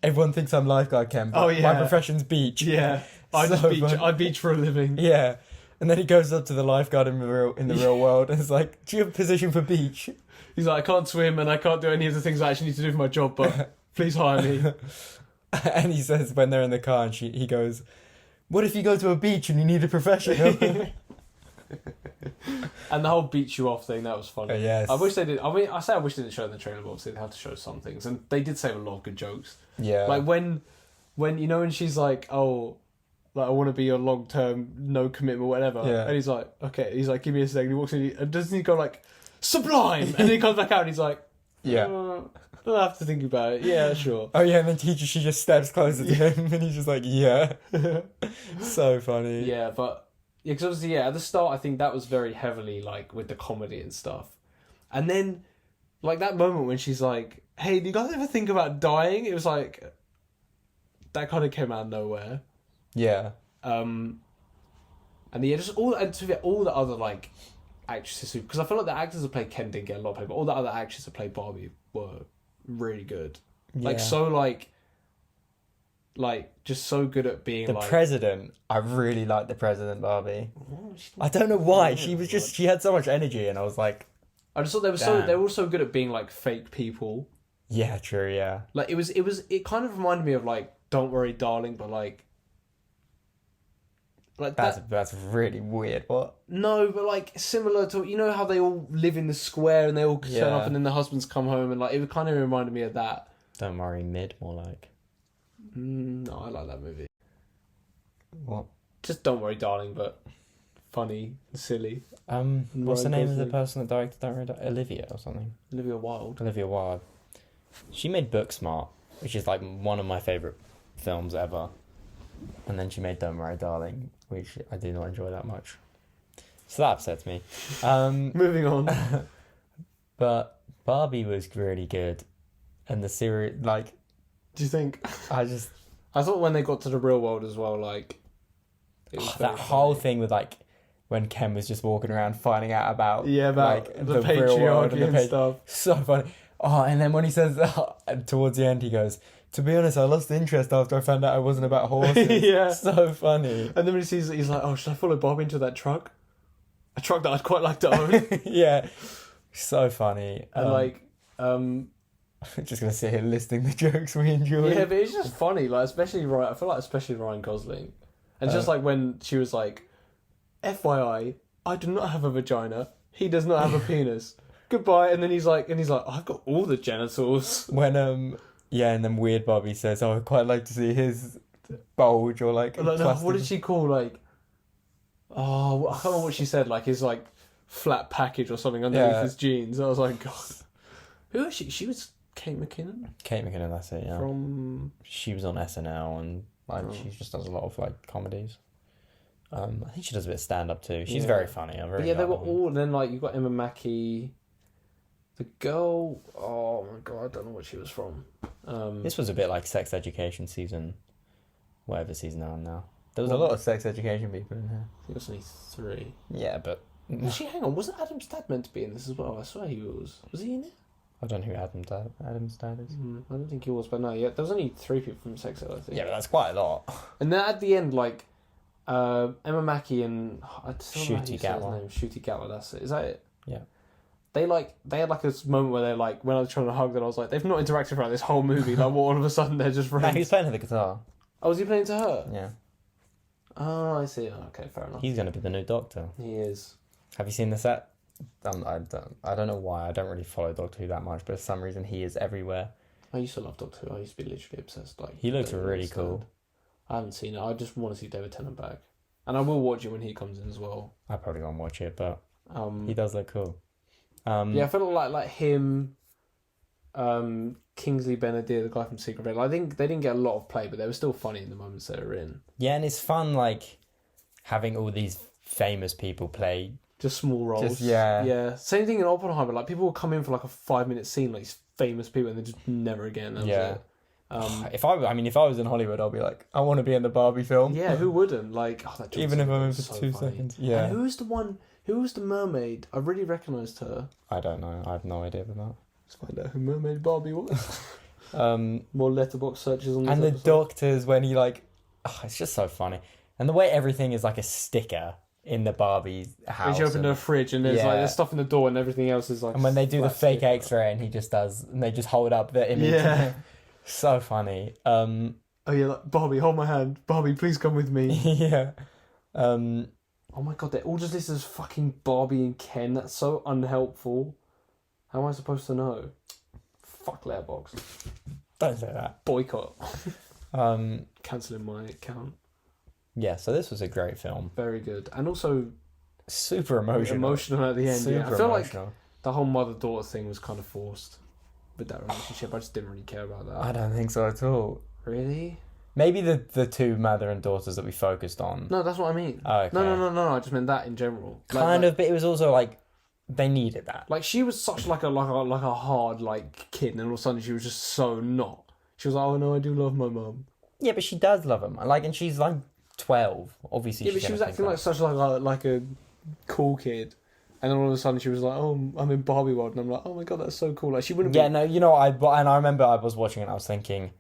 everyone thinks I'm lifeguard Ken, but my profession's beach. Yeah. I beach for a living. Yeah. And then he goes up to the lifeguard in the real world and is like, do you have a position for beach? He's like, I can't swim and I can't do any of the things I actually need to do for my job, but please hire me. And he says when they're in the car and he goes, what if you go to a beach and you need a professional? And the whole beat you off thing, that was funny. Yes. I wish they did. I mean, I wish they didn't show it in the trailer, but obviously they had to show some things. And they did save a lot of good jokes. Yeah. Like when you know, when she's like, oh, like I want to be your long-term, no commitment, whatever. Yeah. And he's like, okay. He's like, give me a second. He walks in and doesn't he go like, sublime? And then he comes back out and he's like, yeah. I'll have to think about it. Yeah, sure. Oh yeah, and then she just steps closer to him and he's just like, yeah. So funny. Yeah, but yeah, because obviously, yeah, at the start I think that was very heavily like with the comedy and stuff. And then like that moment when she's like, hey, do you guys ever think about dying? It was like that kind of came out of nowhere. Yeah. And yeah, just all the other like actresses who, because I feel like the actors who played Ken didn't get a lot of play, but all the other actresses who played Barbie were really good. Yeah. Like so like just so good at being the like president. I really liked the president Barbie. I don't know why. She had so much energy and I was like, I just thought they were so good at being like fake people. Yeah, true, yeah. Like it kind of reminded me of like Don't Worry Darling, but like that's really weird. What? No, but like similar to, you know how they all live in the square and they all turn up and then the husbands come home, and like it kind of reminded me of that. Don't Worry Mid, more like. No, I like that movie. What? Just Don't Worry Darling, but funny and silly. What's the name of the person that directed Don't Worry Darling? Olivia or something? Olivia Wilde. Olivia Wilde. She made Booksmart, which is like one of my favourite films ever. And then she made Don't Worry Darling, which I do not enjoy that much. So that upsets me. Moving on. But Barbie was really good. And the series, like... Do you think? I thought when they got to the real world as well, like... It was that whole thing with, like, when Ken was just walking around finding out about... Yeah, about like, the patriarchy and stuff. So funny. Oh, and then when he says... towards the end, he goes... To be honest, I lost interest after I found out I wasn't about horses. Yeah. So funny. And then when he sees it, he's like, oh, should I follow Barbie into that truck? A truck that I'd quite like to own. Yeah. So funny. And I'm just going to sit here listing the jokes we enjoyed. Yeah, but it's just funny, like, especially Ryan Gosling. And just like when she was like, FYI, I do not have a vagina. He does not have a penis. Goodbye. And then he's like, I've got all the genitals. When, yeah, and then Weird Barbie says, oh, I'd quite like to see his bulge or like... No, what did she call, like... Oh, I can't remember what she said, like his like flat package or something underneath his jeans. I was like, God. Who is she? She was Kate McKinnon? Kate McKinnon, that's it, yeah. She was on SNL and like she just does a lot of like comedies. I think she does a bit of stand-up too. She's very funny. They were all... And then like you've got Emma Mackey... The girl, oh my God, I don't know what she was from. This was a bit like Sex Education season, whatever season they're on now. There was a lot of Sex Education people in here. I think it was only 3. Yeah, but... Hang on, wasn't Adam Stad meant to be in this as well? I swear he was. Was he in it? I don't know who Adam Stad is. I don't think he was, but no, yeah, there was only 3 people from Sex Ed, I think. Yeah, but that's quite a lot. And then at the end, like, Emma Mackey and... Shooty Gatwa. Shooty Gatwa, that's it. Is that it? Yeah. They had like a moment where they're like, when I was trying to hug them, I was like, they've not interacted throughout this whole movie. Like, all of a sudden they're just friends. No, he was playing the guitar. Oh, was he playing to her? Yeah. Oh, I see. Oh, okay, fair enough. He's going to be the new Doctor. He is. Have you seen the set? I don't know why. I don't really follow Doctor Who that much, but for some reason he is everywhere. I used to love Doctor Who. I used to be literally obsessed. Like, he looks really cool. I haven't seen it. I just want to see David Tennant back. And I will watch it when he comes in as well. I probably won't watch it, but he does look cool. Yeah, I felt like him, Kingsley Benadir, the guy from Secret Invasion. I think they didn't get a lot of play, but they were still funny in the moments they were in. Yeah, and it's fun, like, having all these famous people play. Just small roles. Yeah. Same thing in Oppenheimer. Like, people will come in for like a 5-minute scene, like famous people, and then just never again. That was it. If I was in Hollywood, I'd be like, I want to be in the Barbie film. Yeah, who wouldn't? Like, even if I'm in for 2 seconds. Yeah. And who's the one Who was the mermaid? I really recognised her. I don't know. I have no idea about that. Let's find out who Mermaid Barbie was. More letterbox searches on this and the episode. doctors when he like, it's just so funny, and the way everything is like a sticker in the Barbie house. When you open the fridge and there's like there's stuff in the door and everything else is like. And when they do the fake sticker. X-ray and he just does, and they just hold up the image. Yeah. So funny. Oh yeah, like, Barbie, hold my hand. Barbie, please come with me. Yeah. Oh my god, they're all just listed as fucking Barbie and Ken. That's so unhelpful. How am I supposed to know? Fuck Letterboxd. Don't say that. Boycott. Cancelling my account. Yeah, so this was a great film. Very good. And also super emotional at the end. Super I feel emotional. like the whole mother-daughter thing was kind of forced with that relationship. I just didn't really care about that. I don't think so at all. Really? Maybe the two mother and daughters that we focused on. No, that's what I mean. Oh, okay. No. I just meant that in general. Kind of, but it was also like they needed that. Like she was such like a hard like kid, and all of a sudden she was just so not. She was like, "Oh no, I do love my mum." Yeah, but she does love him. Like, and she's like 12. Obviously, yeah, but she was acting like such like a cool kid, and then all of a sudden she was like, "Oh, I'm in Barbie world," and I'm like, "Oh my god, that's so cool!" Like she wouldn't. Yeah, no, you know, I remember I was watching it and I was thinking,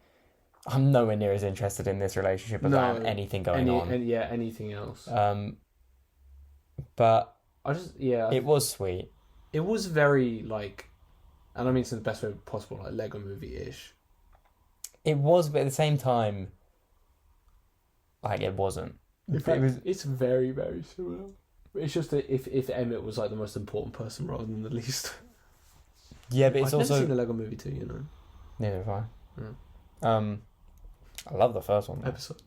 I'm nowhere near as interested in this relationship as I am anything going on. Anything else. But I just it was sweet. It was very like, and I mean it's in the best way possible, like Lego Movie-ish. It was, but at the same time, like it wasn't. In fact, it's very, very similar. It's just that if Emmett was like the most important person rather than the least. Yeah, but it's I've also never seen a Lego Movie too, you know. Neither have I. Yeah. I love the first one. Episode.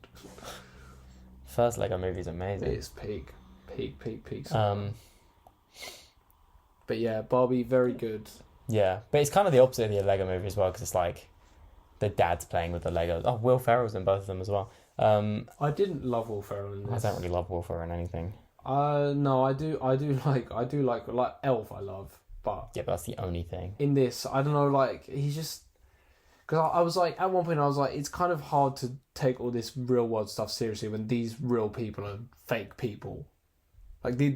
First Lego movie is amazing. It's peak. But yeah, Barbie, very good. Yeah, but it's kind of the opposite of the Lego movie as well, because it's like the dad's playing with the Legos. Oh, Will Ferrell's in both of them as well. I didn't love Will Ferrell in this. I don't really love Will Ferrell in anything. No, I do like Elf. I love, but yeah, but that's the only thing. In this, I don't know, like he's just. Because I was like, at one point I was like, it's kind of hard to take all this real world stuff seriously when these real people are fake people. Like the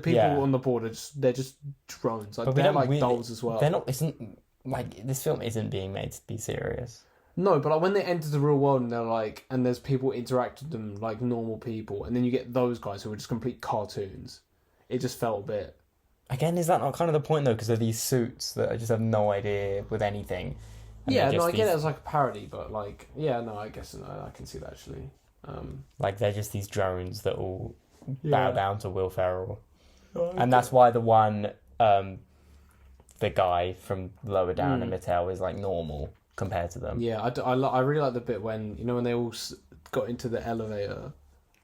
people on the board they're just drones. Like they're like dolls as well. They're not. Isn't like this film isn't being made to be serious. No, but like when they enter the real world and they're like, and there's people interact with them like normal people, and then you get those guys who are just complete cartoons. It just felt a bit. Again, is that not kind of the point though? Because of these suits that I just have no idea with anything. Yeah, no, I get it as like a parody, but like, yeah, no, I guess I can see that actually. Like they're just these drones that all bow down to Will Ferrell, and that's why the one, the guy from lower down in Mattel is like normal compared to them. Yeah, I really like the bit when when they all got into the elevator,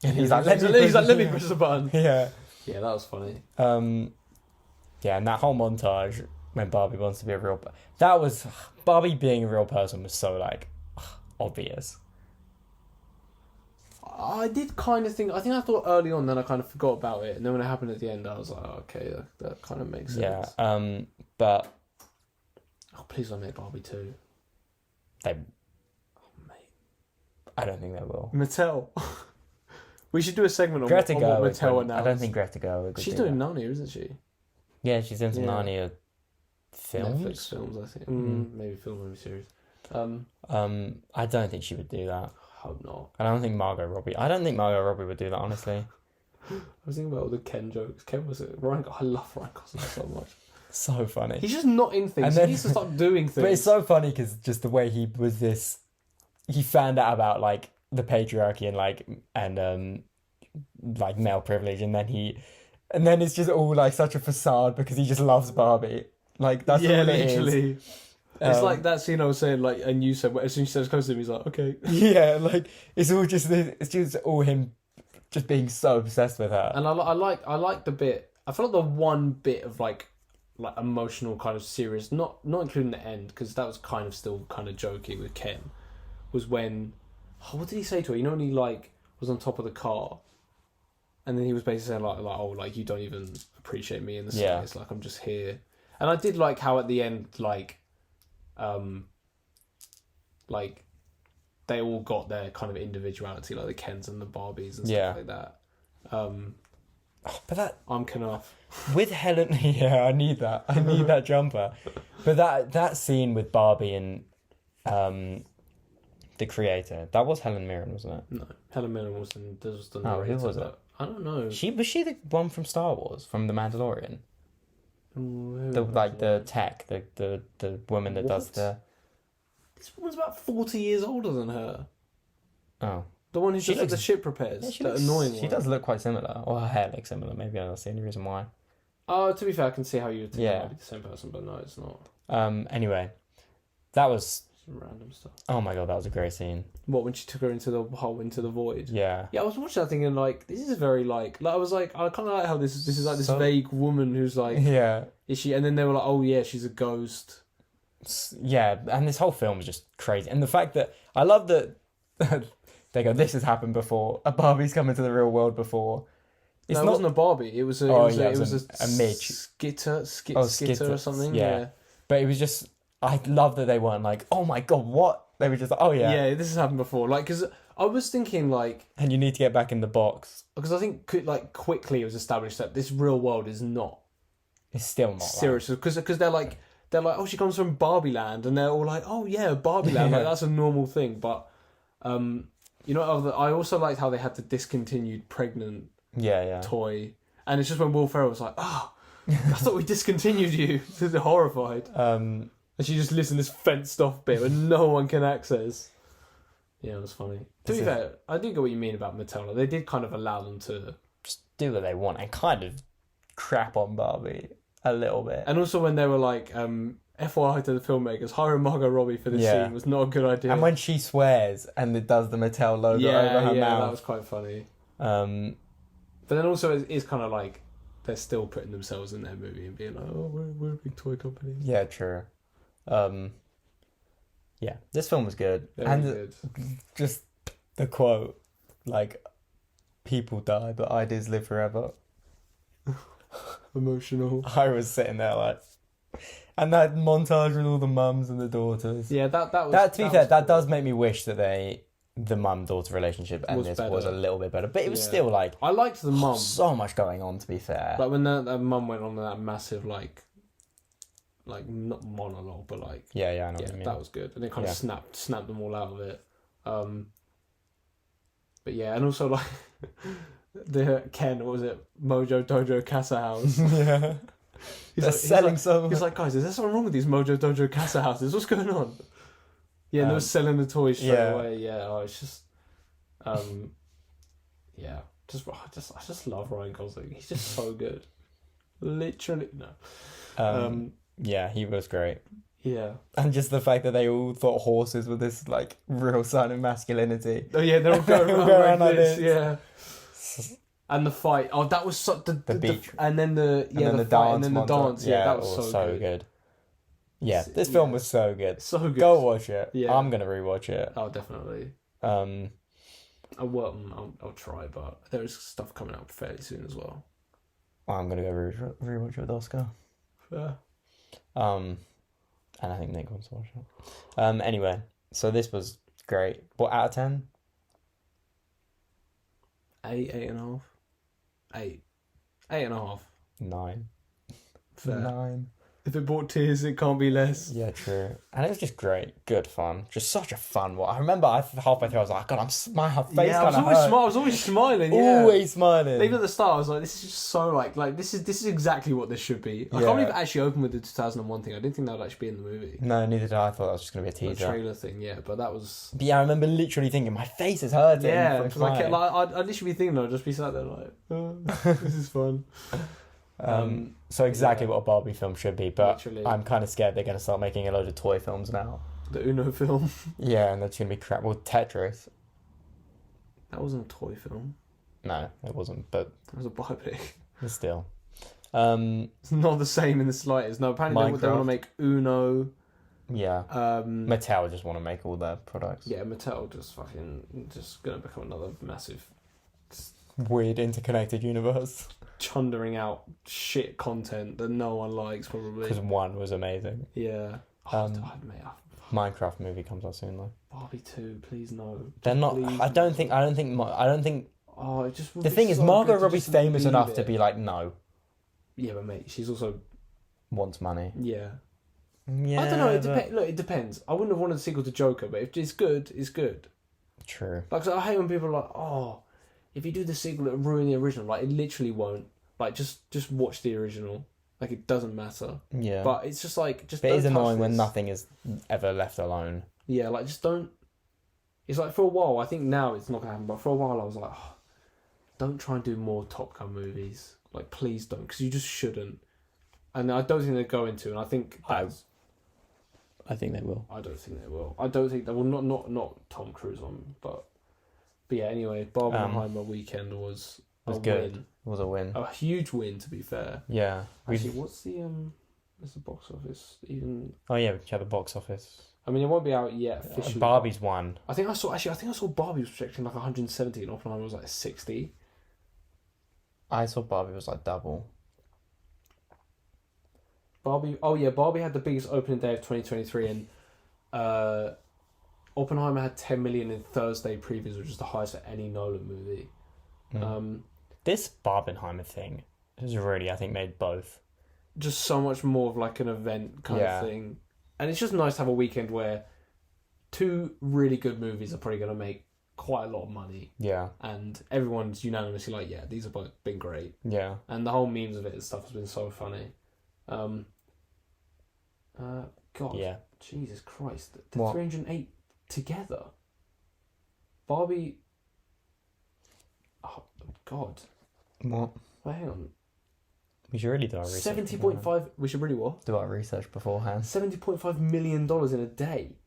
and he's like, let me press the button. Yeah, that was funny. Yeah, and that whole montage when Barbie wants to be a real... That was... Barbie being a real person was so, like, obvious. I did kind of think... I think I thought early on, then I kind of forgot about it. And then when it happened at the end, I was like, oh, okay, that kind of makes sense. Yeah, but... Oh, please don't make Barbie 2. They... Oh, mate. I don't think they will. Mattel. We should do a segment on Greta what Mattel announced. I don't think Greta Gerwig would She's do doing that. Narnia, isn't she? Yeah, she's in some Narnia films. Netflix films, I think. Maybe maybe series. I don't think she would do that. Hope not. I don't think Margot Robbie would do that, honestly. I was thinking about all the Ken jokes. Ken was it? I love Ryan Gosling so much. So funny. He's just not in things. He needs to start doing things. But it's so funny because just the way he was this... He found out about, like, the patriarchy and like, male privilege, and then it's just all, like, such a facade because he just loves Barbie. Like, that's all it literally. is. It's like that scene I was saying, like, and you said, as soon as he says close to him, he's like, okay. Yeah, like, it's just all him just being so obsessed with her. And I like the bit, I feel like the one bit of, like emotional kind of serious, not including the end, because that was kind of still kind of jokey with Ken, was when, what did he say to her? When he, like, was on top of the car, and then he was basically saying, like, oh, like, you don't even appreciate me in the slightest, like, I'm just here. And I did like how at the end, like they all got their kind of individuality, like the Kens and the Barbies and stuff like that. But that I'm Knopf. with Helen, yeah, I need that. I need that jumper. But that scene with Barbie and the creator, that was Helen Mirren, wasn't it? No, Helen Mirren was in. This was the Oh, narrator. who was it? I don't know. Was she the one from Star Wars, from The Mandalorian? The tech, the woman that does the. This woman's about 40 years older than her. Oh. The one who does the ship repairs. Yeah, annoying one. She does look quite similar. Or her hair looks similar. Maybe that's the only reason why. Oh, to be fair, I can see how you would think it might be the same person, but no, it's not. Anyway, that was some random stuff. Oh my god, that was a great scene. What, when she took her into the hole, into the void? Yeah. Yeah, I was watching that thinking like, this is very like I was like, I kind of like how this is like this vague woman who's like, yeah, is she? And then they were like, oh yeah, she's a ghost. Yeah, and this whole film was just crazy, and the fact that I love that they go, this has happened before. A Barbie's come into the real world before. It wasn't a Barbie. It was a midge. Skitter or something. Yeah. But it was just, I love that they weren't like, oh my god, what? They were just like, oh yeah. Yeah, this has happened before. Like, because I was thinking like, and you need to get back in the box. Because I think like quickly it was established that this real world is not. It's still not serious because they're like, oh, she comes from Barbie Land, and they're all like, oh yeah, Barbie Land, like that's a normal thing. But you know, I also liked how they had the discontinued pregnant toy, and it's just when Will Ferrell was like, oh, I thought we discontinued you. They're horrified. And she just lives in this fenced off bit where no one can access. Yeah, it was funny. To be fair, I do get what you mean about Mattel. They did kind of allow them to just do what they want and kind of crap on Barbie a little bit. And also when they were like, FYI to the filmmakers, hiring Margot Robbie for this scene was not a good idea. And when she swears and it does the Mattel logo over her mouth. Yeah, that was quite funny. But then also it's kind of like they're still putting themselves in their movie and being like, oh, we're a big toy company. Yeah, true. Yeah, this film was good. Very good. Just the quote, like, people die, but ideas live forever. Emotional. I was sitting there like, and that montage with all the mums and the daughters. Yeah, that was. To be fair, that does make me wish that the mum-daughter relationship and this was a little bit better, but it was still like, I liked the mum. So much going on, to be fair. Like when that mum went on that massive like not monologue, but like I know what you mean. That was good, and it kind of snapped them all out of it. But yeah, and also like the Ken, what was it, Mojo Dojo Casa House? Yeah. He's like, guys, is there something wrong with these Mojo Dojo Casa Houses? What's going on? Yeah, and they were selling the toys straight away. Yeah, it's just, yeah, I just love Ryan Gosling. He's just so good. Literally, no. Yeah, he was great. Yeah, and just the fact that they all thought horses were this like real sign of masculinity. Oh yeah, they're all going around like this. Yeah. And the fight, that was the beach, and then the fight, and then the dance. Yeah, that was so good. Yeah, this film was so good. So good. Go watch it. Yeah, I'm gonna rewatch it. Oh, definitely. I'll try, but there is stuff coming out fairly soon as well. I'm gonna go rewatch it with Oscar. Fair. And I think Nick wants to watch it. Anyway, so this was great. What, out of 10? 8.5. 8. 8.5. 9. Fair. 9. If it brought tears, it can't be less. Yeah, true. And it was just great. Good fun. Just such a fun one. I remember halfway through I was like, God, my face kind of hurt. I was always smiling, Always smiling. Even at the start, I was like, this is just so like this is exactly what this should be. I can't believe it actually opened with the 2001 thing. I didn't think that would actually be in the movie. No, neither did I. I thought that was just going to be a teaser. A trailer thing, yeah. But that was... But yeah, I remember literally thinking, my face is hurting. Yeah, because I'd literally be thinking, I'd just be sat there like, oh, this is fun. So exactly what a Barbie film should be, but literally. I'm kind of scared they're going to start making a load of toy films now. The Uno film. Yeah, and that's going to be crap. Well, Tetris. That wasn't a toy film. No, it wasn't, but... It was a biopic. Still. It's not the same in the slightest. No, apparently they want to make Uno. Yeah. Mattel just want to make all their products. Yeah, Mattel just going to become another massive... weird interconnected universe. Chundering out shit content that no one likes, probably. Because one was amazing. Yeah. Minecraft movie comes out soon though. Barbie 2, please no. They're not. Please I don't think. Oh, it just. The thing is, Margot Robbie's famous enough to be like, no. Yeah, but mate, she's also wants money. Yeah. Yeah. I don't know. It depends. Look, it depends. I wouldn't have wanted a sequel to Joker, but if it's good, it's good. True. Like, I hate when people are like, "Oh, if you do the sequel, it'll ruin the original." Like, it literally won't. Like, just watch the original. Like, it doesn't matter. Yeah. But it's just like, just. But Don't it's annoying touch when this. nothing is ever left alone. Yeah, like, just don't. It's like, for a while, I think now it's not gonna happen, but for a while I was like, oh, don't try and do more Top Gun movies. Like, please don't, because you just shouldn't. And I don't think they're going to, and I think that's... I think they will. I don't think they will. I don't think they will. Not Tom Cruise on, but yeah. Anyway, Oppenheimer weekend was a good. win. It was a win. A huge win, to be fair. Yeah. Actually, what's the box office even? Oh yeah, we have the box office. I mean, it won't be out yet officially. Barbie's won. I think I saw Barbie was projecting like 170, and Oppenheimer was like 60. I saw Barbie was like double. Barbie had the biggest opening day of 2023, and Oppenheimer had 10 million in Thursday previews, which is the highest for any Nolan movie. This Barbenheimer thing has really, I think, made both. Just so much more of like an event kind of thing. And it's just nice to have a weekend where two really good movies are probably going to make quite a lot of money. Yeah. And everyone's unanimously like, yeah, these have both been great. Yeah. And the whole memes of it and stuff has been so funny. God. Yeah. Jesus Christ. The 308 together. Barbie. Oh, God. What? Well, hang on. We should really do our research. 70.5. We should really what? Do our research beforehand. $70.5 million in a day.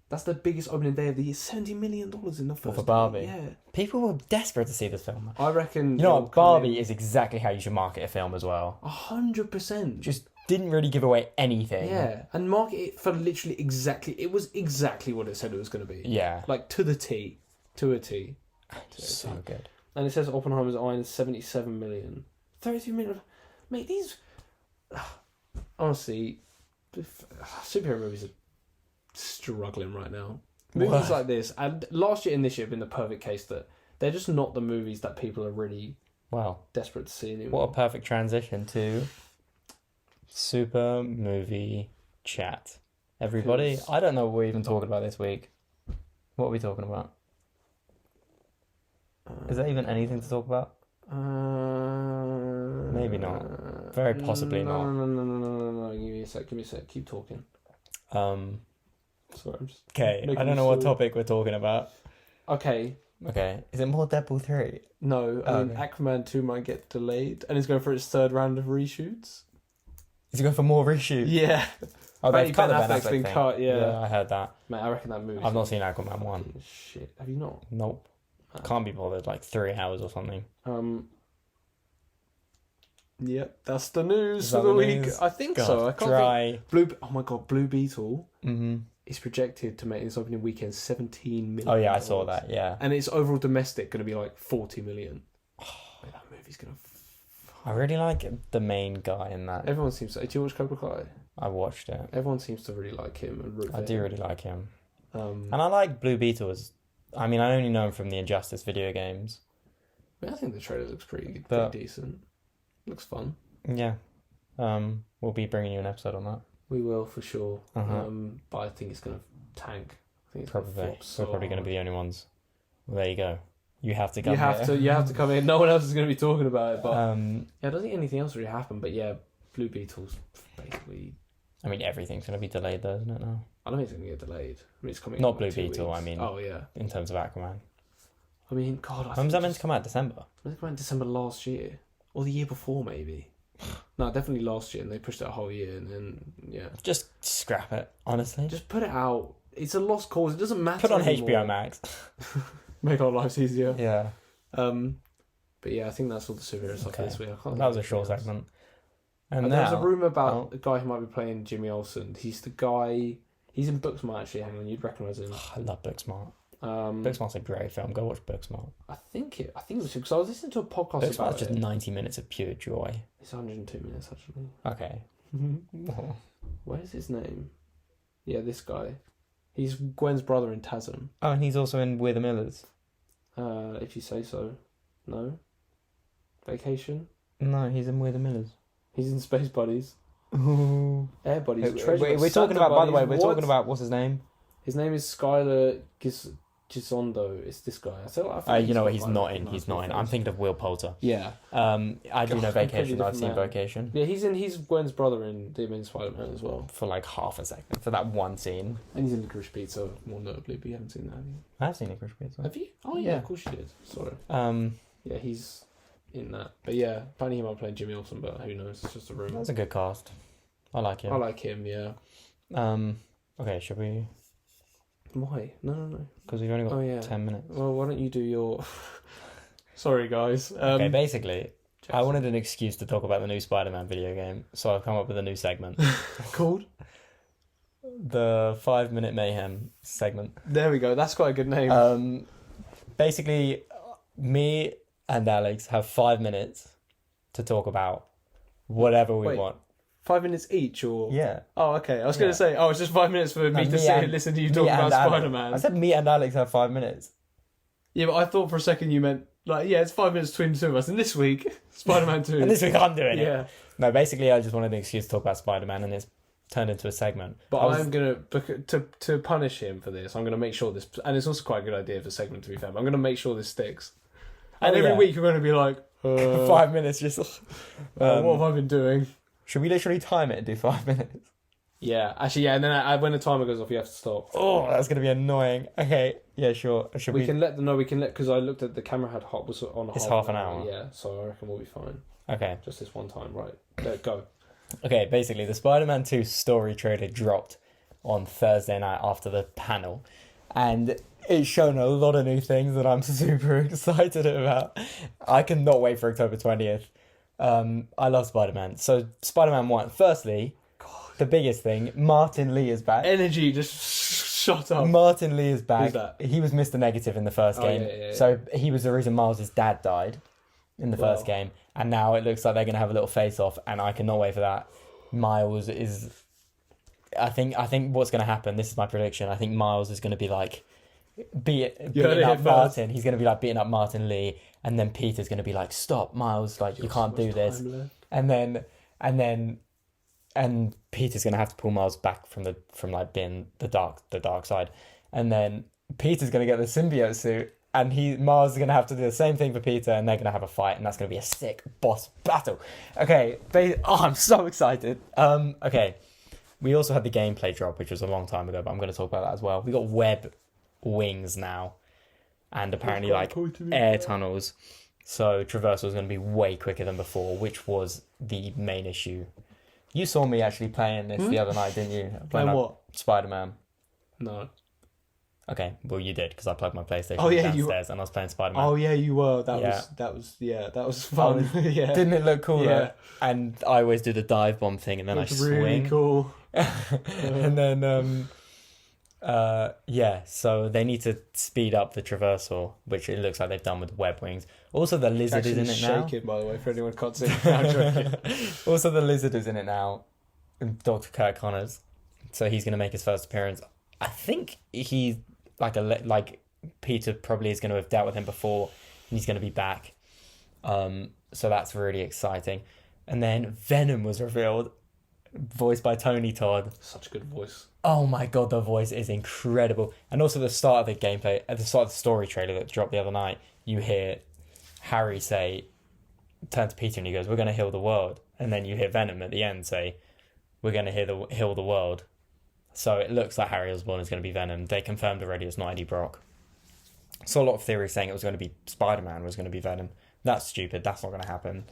That's the biggest opening day of the year. $70 million in the first for Barbie. day. Yeah. People were desperate to see this film. I reckon. You know what? Barbie is exactly how you should market a film as well. 100%. Just didn't really give away anything. Yeah, and market it for literally exactly. It was exactly what it said it was going to be. Yeah. Like to the T. To a T. So good. And it says Oppenheimer's eyeing 77 million. 33 million. Mate, these. Honestly, superhero movies are struggling right now. Movies like this, and last year and this year have been the perfect case that they're just not the movies that people are really desperate to see anymore. What a perfect transition to super movie chat. Everybody, I don't know what we're even talking about this week. What are we talking about? Is there even anything to talk about? Maybe not. Very possibly not. No. Give me a sec. Keep talking. Sorry, I'm just. Okay, I don't know what topic we're talking about. Okay. Is it more Deadpool 3? No, Aquaman 2 might get delayed, and it's going for its third round of reshoots. Is it going for more reshoots? Yeah. Oh, they've cut the Ben Affleck's Affleck been thing. cut, Yeah, I heard that. Mate, I reckon that movie. I've not seen Aquaman 1. Shit, have you not? Nope. Can't be bothered, like 3 hours or something. Yep, that's the news for the week. I think so. I can't think. Oh my god, Blue Beetle is projected to make this opening weekend 17 million. Oh yeah, I saw that. Yeah, and its overall domestic going to be like 40 million. Mate, that movie's going to. I really like the main guy in that. Everyone seems to. Do you watch Cobra Kai? I watched it. Everyone seems to really like him and root for him. I do really like him. And I like Blue Beetle. I mean, I only know him from the Injustice video games. I think the trailer looks pretty decent. Looks fun. Yeah. We'll be bringing you an episode on that. We will, for sure. But I think it's going to tank. I think it's probably. We're probably going to be the only ones. Well, there you go. You have to come You have to come in. No one else is going to be talking about it. But I don't think anything else really happened. But yeah, Blue Beetle's basically... I mean, everything's going to be delayed though, isn't it now? I don't think it's going to get delayed. I mean, it's coming. Not Blue Beetle, weeks. I mean. Oh, yeah. In terms of Aquaman. I mean, God... When was that meant to come out? December? When did it come out in December last year? Or the year before, maybe. No, definitely last year, and they pushed it a whole year, and then, yeah. Just scrap it, honestly. Just put it out. It's a lost cause. It doesn't matter Put on anymore. HBO Max. Make our lives easier. Yeah. But yeah, I think that's all the superhero stuff this week. That was a short segment. And there's a rumour about a guy who might be playing Jimmy Olsen. He's the guy... He's in Booksmart, actually. Hang on, you'd recognise him. I love Booksmart. Booksmart's a great film. Go watch Booksmart. I think it was because I was listening to a podcast about it. Booksmart's just 90 minutes of pure joy. It's 102 minutes, actually. Okay. Where's his name? Yeah, this guy. He's Gwen's brother in Tasm. Oh, and he's also in We're the Millers. If you say so. No? Vacation? No, he's in We're the Millers. He's in Space Buddies. Ooh. Air Buddies. We're talking about, by the way, we're talking about, what's his name? His name is Skylar Gisondo. It's this guy. You know what? He's not in. He's not in. I'm thinking of Will Poulter. Yeah. I do know Vacation. I've seen man. Vacation. Yeah, he's Gwen's brother in The Amazing Spider-Man as well. For like half a second. For that one scene. And he's in Licorice Pizza, more notably, but you haven't seen that, have you? I have seen Licorice Pizza. Have you? Oh, yeah, of course you did. Sorry. Yeah, he's in that. But yeah, apparently he might play Jimmy Olsen, but who knows? It's just a rumor. That's a good cast. I like him. I like him, yeah. Okay, should we... Why? No. Because we've only got 10 minutes. Well, why don't you do your... Sorry, guys. Okay, basically, Jackson. I wanted an excuse to talk about the new Spider-Man video game, so I've come up with a new segment. Called? The 5-Minute Mayhem segment. There we go, that's quite a good name. Basically, me and Alex have 5 minutes to talk about whatever we want. 5 minutes each, or... Yeah. Oh, okay. I was going to say, it's just 5 minutes for me to sit and listen to you talk about Spider-Man. I said me and Alex have 5 minutes. Yeah, but I thought for a second you meant, it's 5 minutes between the two of us. And this week, Spider-Man 2. And this week I'm doing it. Yeah. No, basically I just wanted an excuse to talk about Spider-Man, and it's turned into a segment. But I'm going to punish him for this, I'm going to make sure this... And it's also quite a good idea for a segment, to be fair. But I'm going to make sure this sticks. And every week you're going to be like... 5 minutes, just... what have I been doing? Should we literally time it and do 5 minutes? Yeah, actually, yeah. And then when the timer goes off, you have to stop. Oh, that's gonna be annoying. Okay, yeah, sure. We can let them know. Because I looked at the camera was on. It's half an hour. Yeah, so I reckon we'll be fine. Okay, just this one time, right? There, go. Okay, basically, the Spider-Man 2 story trailer dropped on Thursday night after the panel, and it's shown a lot of new things that I'm super excited about. I cannot wait for October 20th. I love Spider-Man. So Spider-Man 1. Firstly, the biggest thing, Martin Lee is back. Energy just shut up. Martin Lee is back. Who's that? He was Mr. Negative in the first game. Yeah. So he was the reason Miles' dad died in the first game. And now it looks like they're going to have a little face-off, and I cannot wait for that. Miles is... I think what's going to happen, this is my prediction, I think Miles is going to be like... beating up Martin. He's going to be like beating up Martin Lee, and then Peter's going to be like, "Stop, Miles! Like you can't do this." And Peter's going to have to pull Miles back from being the dark side, and then Peter's going to get the symbiote suit, and Miles is going to have to do the same thing for Peter, and they're going to have a fight, and that's going to be a sick boss battle. Okay, I'm so excited. Okay, we also had the gameplay drop, which was a long time ago, but I'm going to talk about that as well. We got web wings now, and apparently air tunnels, so traversal is going to be way quicker than before, which was the main issue. You saw me actually playing this the other night, didn't you? Playing what? Spider-Man. No. Okay, well you did, because I plugged my PlayStation downstairs and I was playing Spider-Man. Oh yeah, you were. That was fun. Yeah. Didn't it look cool? Yeah. And I always do the dive bomb thing, and then I swing. Really cool. And then so they need to speed up the traversal, which it looks like they've done with web wings. Also, the lizard is in it now. Shaking, by the way, for anyone who can't see it. Also, the lizard is in it now. Dr. Kirk Connors, so he's going to make his first appearance. I think he's like Peter probably is going to have dealt with him before, and he's going to be back. So that's really exciting. And then Venom was revealed, voiced by Tony Todd. Such a good voice. Oh my god, the voice is incredible. And also the start of the gameplay, at the start of the story trailer that dropped the other night, you hear Harry turn to Peter and he goes, "We're going to heal the world." And then you hear Venom at the end say, "We're going to heal the world." So it looks like Harry Osborn is going to be Venom. They confirmed already it's not Eddie Brock. So a lot of theories saying it was going to be Spider-Man was going to be Venom. That's stupid. That's not going to happen.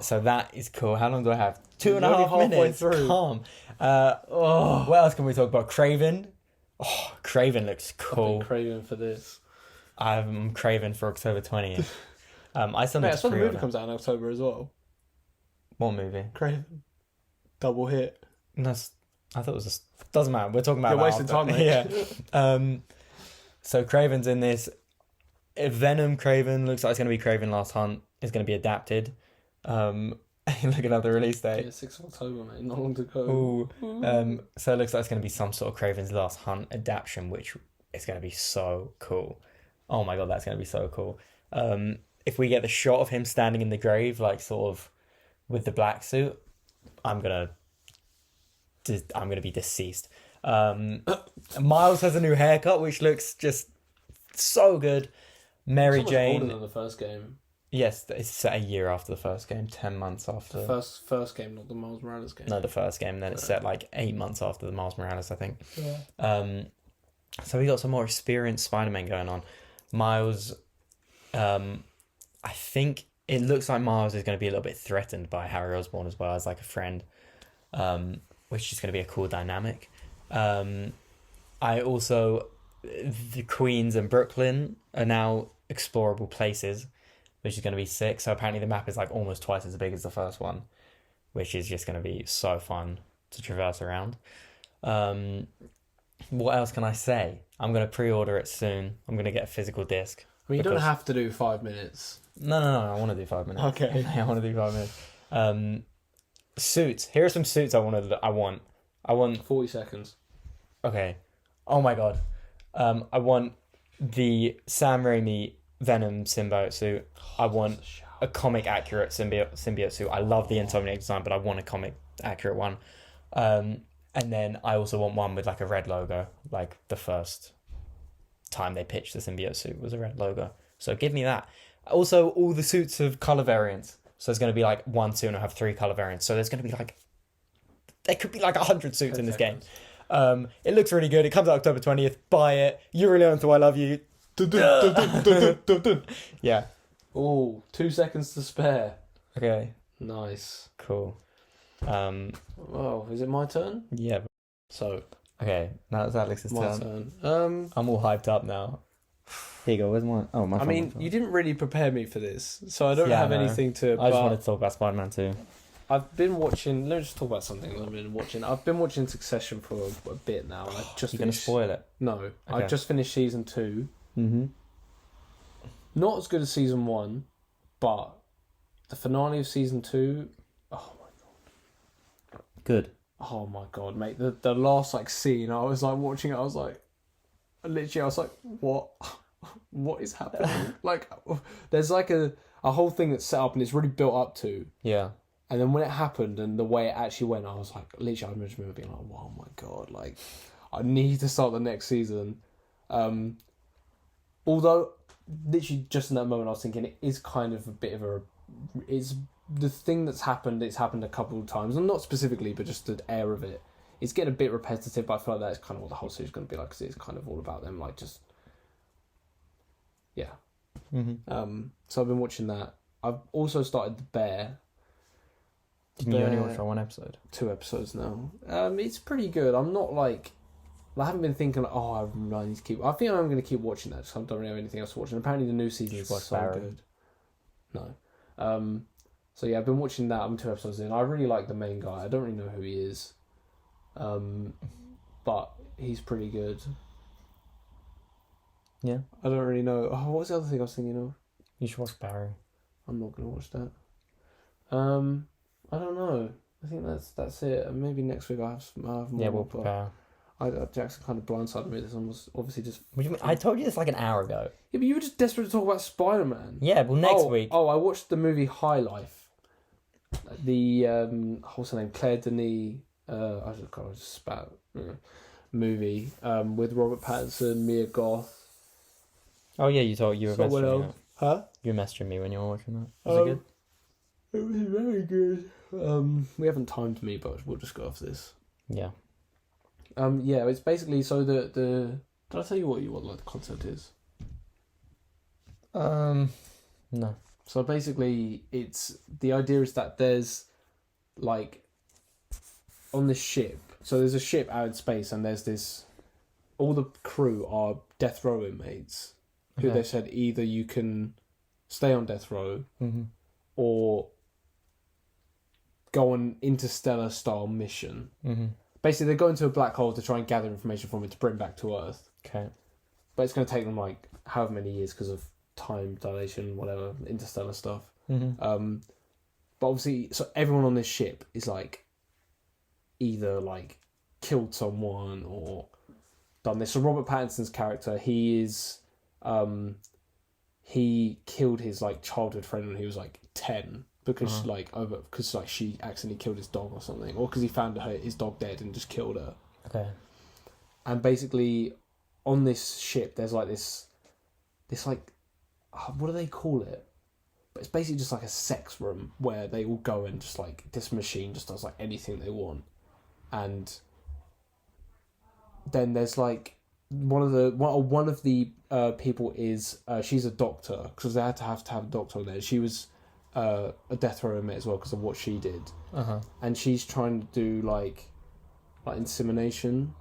So that is cool. How long do I have? 2.5 minutes. Through. Calm. What else can we talk about? Craven. Oh, Craven looks cool. I've been craving for this. I'm craving for October 20th. I still saw the movie comes out in October as well. What movie? Craven. Double hit. I thought it was doesn't matter. We're talking about You're wasting time, mate. Yeah. So Craven's in this. Venom Craven looks like it's going to be Craven Last Hunt. It's going to be adapted. Looking at the release date. Yeah, 6th of October, mate. Not long to go. Ooh. So it looks like it's going to be some sort of Craven's Last Hunt adaptation, which it's going to be so cool. Oh my God, that's going to be so cool. If we get the shot of him standing in the grave, like sort of with the black suit, I'm gonna be deceased. Miles has a new haircut, which looks just so good. Mary it's Jane. older than the first game. Yes, it's set a year after the first game, 10 months after. The first game, not the Miles Morales game. No, the first game. Then it's set like 8 months after the Miles Morales, I think. Yeah. So we got some more experienced Spider-Man going on. Miles, I think it looks like Miles is going to be a little bit threatened by Harry Osborn as well as like a friend, which is going to be a cool dynamic. I also, the Queens and Brooklyn are now explorable places, which is going to be sick. So apparently the map is like almost twice as big as the first one, which is just going to be so fun to traverse around. What else can I say? I'm going to pre-order it soon. I'm going to get a physical disc. I mean, you don't have to do 5 minutes. No. I want to do 5 minutes. Okay. I want to do 5 minutes. Suits. Here are some suits I want. 40 seconds. Okay. Oh my God. I want the Sam Raimi Venom symbiote suit. I want a comic accurate symbiote suit. I love the Insomniac design, but I want a comic accurate one. And then I also want one with like a red logo, like the first time they pitched the symbiote suit was a red logo. So give me that. Also, all the suits have color variants. So there's going to be like one suit and I'll have 3 color variants. So there's going to be like, there could be like 100 suits in this game. It looks really good. It comes out October 20th. Buy it. You really learn to I love you. Yeah. Oh, 2 seconds to spare. Okay. Nice. Cool. Oh, is it my turn? Yeah. So. Okay, now it's Alex's My turn. turn. I'm all hyped up now. Here you go. Where's my? Oh, my. I mean, you didn't really prepare me for this, so I don't have anything to. I just wanted to talk about Spider-Man 2. I've been watching. Let me just talk about something that I've been watching. I've been watching Succession for a bit now. And I just. You're gonna spoil it? No, okay. I just finished season 2. Mm-hmm. Not as good as season 1, but the finale of season 2. Oh my God. Good. Oh my God, mate! The last like scene, I was like watching it. I was like, what? What is happening? Like, there's like a whole thing that's set up and it's really built up to. Yeah. And then when it happened and the way it actually went, I was like, literally, I remember being like, oh my God, like, I need to start the next season. Although, literally, just in that moment, I was thinking it is kind of a bit of it's the thing that's happened. It's happened a couple of times, and not specifically, but just the air of it. It's getting a bit repetitive, but I feel like that's kind of what the whole series is going to be like, because it's kind of all about them, like, just, yeah. Mm-hmm. So I've been watching that. I've also started The Bear. Didn't you only watch for 1 episode? 2 episodes now. It's pretty good. I'm not like, I haven't been thinking like, oh, I really need to keep. I think I'm going to keep watching that because I don't really have anything else to watch. And apparently the new season is so Barry. good. No. So yeah, I've been watching that. I'm 2 episodes in. I really like the main guy. I don't really know who he is. But he's pretty good. Yeah. I don't really know. Oh, what was the other thing I was thinking of? You should watch Barry. I'm not going to watch that. I don't know. I think that's it. Maybe next week I'll have more. Yeah, we'll prepare. Jackson kind of blindsided me. This one was obviously just. What do you mean? I told you this like an hour ago. Yeah, but you were just desperate to talk about Spider-Man. Yeah, well, next week. Oh, I watched the movie High Life. The what's her name? Claire Denis. I just spat. Movie with Robert Pattinson, Mia Goth. Oh yeah, you were Someone messaging me. else. Huh? You were messaging me when you were watching that. Was it good? It was very good. We haven't timed me, but we'll just go off this. Yeah. Yeah, it's basically so the did I tell you what like the concept is? No. So basically, it's the idea is that there's like on this ship. So there's a ship out in space, and there's this. All the crew are death row inmates, who they said either you can stay on death row, or go on interstellar style mission. Basically, they go into a black hole to try and gather information from it to bring back to Earth. Okay. But it's going to take them like however many years because of time dilation, whatever, interstellar stuff. But obviously, so everyone on this ship is like either like killed someone or done this. So Robert Pattinson's character, he killed his like childhood friend when he was like 10 because she accidentally killed his dog or something, or because he found his dog dead and just killed her. Okay. And basically, on this ship, there's like this like, what do they call it? But it's basically just like a sex room where they all go and just like, this machine just does like anything they want. And then there's like one of the people is she's a doctor, because they had to have a doctor on there. She was a death row inmate as well because of what she did. And she's trying to do like insemination.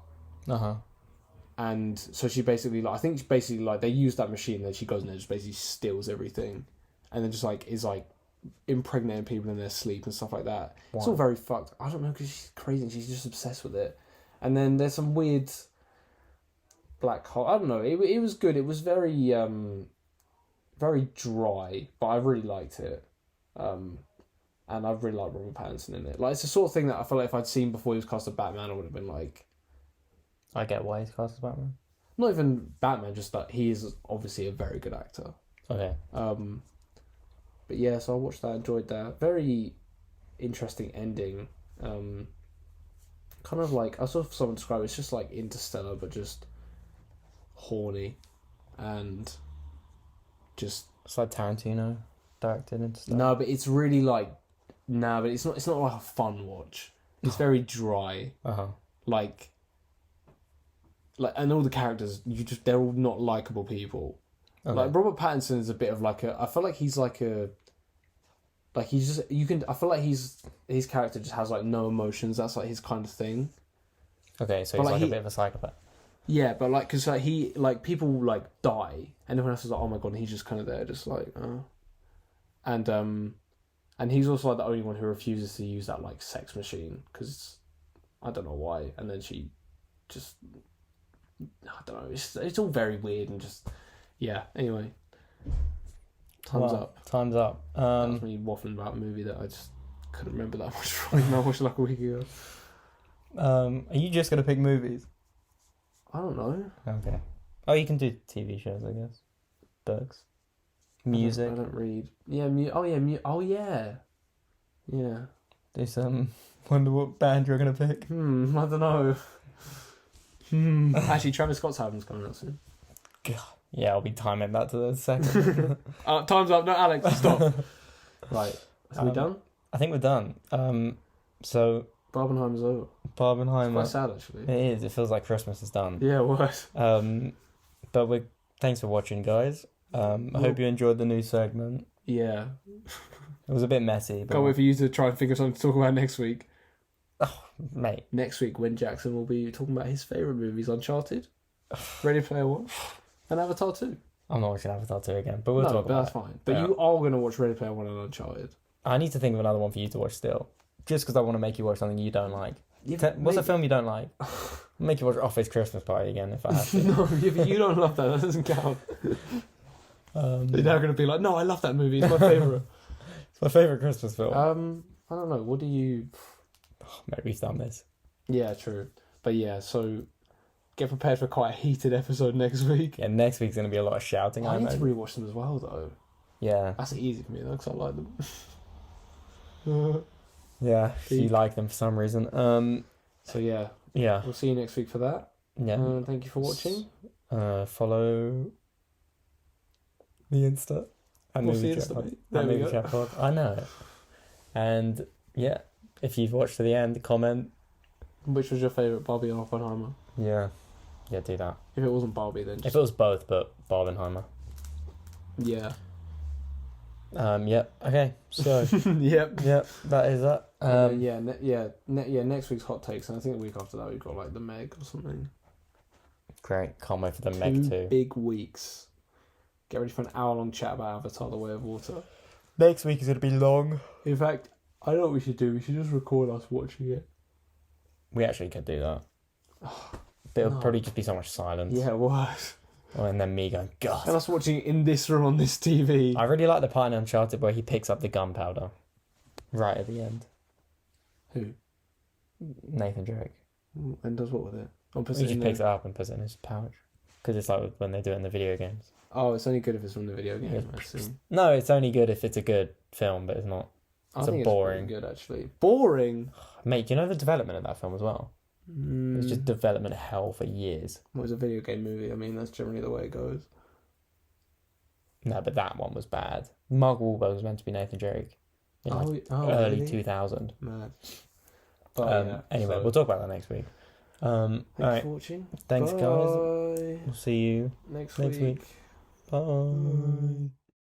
And so she basically like, I think basically like they use that machine, and then she goes in there and just basically steals everything, and then just like is like impregnating people in their sleep and stuff like that. Wow. It's all very fucked. I don't know, because she's crazy and she's just obsessed with it. And then there's some weird black hole. I don't know. It was good. It was very very dry, but I really liked it. And I really like Robert Pattinson in it. Like, it's the sort of thing that I feel like if I'd seen before he was cast as Batman, I would have been like, I get why he's cast as Batman. Not even Batman, just that he is obviously a very good actor. Okay. But yeah, so I watched that, enjoyed that. Very interesting ending. Kind of like, I saw someone describe it, it's just like Interstellar, but just horny. And just... It's like Tarantino directed Interstellar. No, but it's really like... But it's not like a fun watch. It's very dry. Like, and all the characters, they're all not likable people. Okay. Like, Robert Pattinson is a bit of like I feel like he's like he's just, I feel like his character just has like no emotions. That's like his kind of thing. Okay, so he's like a bit of a psychopath. Yeah, but like, because like he, like, people like die and everyone else is like, oh my god, and he's just kind of there just like, and he's also like the only one who refuses to use that like sex machine, because I don't know why. And then she just, I don't know, it's all very weird and just, yeah, anyway. Time's up. Time's up. That was me waffling about a movie that I just couldn't remember that much from, even though I watched it like a week ago. Are you just going to pick movies? I don't know. Okay. Oh, you can do TV shows, I guess. Books. Music. I don't read. Yeah, Yeah. Do some... Wonder what band you're going to pick. I don't know. Actually, Travis Scott's album's coming out soon. God. Yeah, I'll be timing that to the second. Time's up. No, Alex, stop. Right. Are we done? I think we're done. So... Barbenheimer's over. Barbenheimer. It's quite sad, actually. It is. It feels like Christmas is done. Yeah, it was. But thanks for watching, guys. I hope you enjoyed the new segment. Yeah. It was a bit messy. But... Can't wait for you to try and think of something to talk about next week. Oh, mate. Next week, Win Jackson will be talking about his favourite movies: Uncharted, Ready Player One, and Avatar 2. I'm not watching Avatar 2 again, but we'll talk about it. That's fine. But you are going to watch Ready Player One and Uncharted. I need to think of another one for you to watch still. Just because I want to make you watch something you don't like. What's a film you don't like? I'll make you watch Office Christmas Party again if I have to. No, you don't love that. That doesn't count. You're now going to be like, no, I love that movie. It's my favourite. It's my favourite Christmas film. I don't know. What do you... Maybe we've done this. Yeah, true. But yeah, so get prepared for quite a heated episode next week. Yeah, next week's going to be a lot of shouting. I need to rewatch them as well, though. Yeah. That's easy for me, though, because I like them. Yeah, you like them for some reason. So yeah. Yeah. We'll see you next week for that. Yeah. Thank you for watching. Follow the Insta. What's the Insta, mate? There we go. I know it. And yeah, if you've watched to the end, comment. Which was your favourite, Barbie or Oppenheimer? Yeah. Yeah, do that. If it wasn't Barbie, then If it was both, but Barbenheimer. Yeah. Yep. Okay. So. Yep. That is that. Next week's hot takes, and I think the week after that we've got like the Meg or something. Great. Can't wait for the Meg 2. 2 big weeks. Get ready for an hour-long chat about Avatar: The Way of Water. Next week is going to be long. In fact, I know what we should do. We should just record us watching it. We actually could do that. But it'll probably just be so much silence. Yeah, it was. Oh, and then me going, God. And us watching it in this room on this TV. I really like the part in Uncharted where he picks up the gunpowder. Right at the end. Who? Nathan Drake. And does what with it? Or puts He it just in picks there. it up and puts it in his pouch. Because it's like when they do it in the video games. Oh, it's only good if it's from the video game. Yeah. I see. No, it's only good if it's a good film, but it's not. I It's think boring. it's pretty good actually. Boring. Mate, do you know the development of that film as well? It's just development hell for years. Well, it's a video game movie. I mean, that's generally the way it goes. No, but that one was bad. Mark Wahlberg was meant to be Nathan Drake in early really? 2000. Mad. But yeah. Anyway, So, we'll talk about that next week. thanks alright. for watching. Thanks, Bye. guys. We'll see you Next next week. Bye. Bye.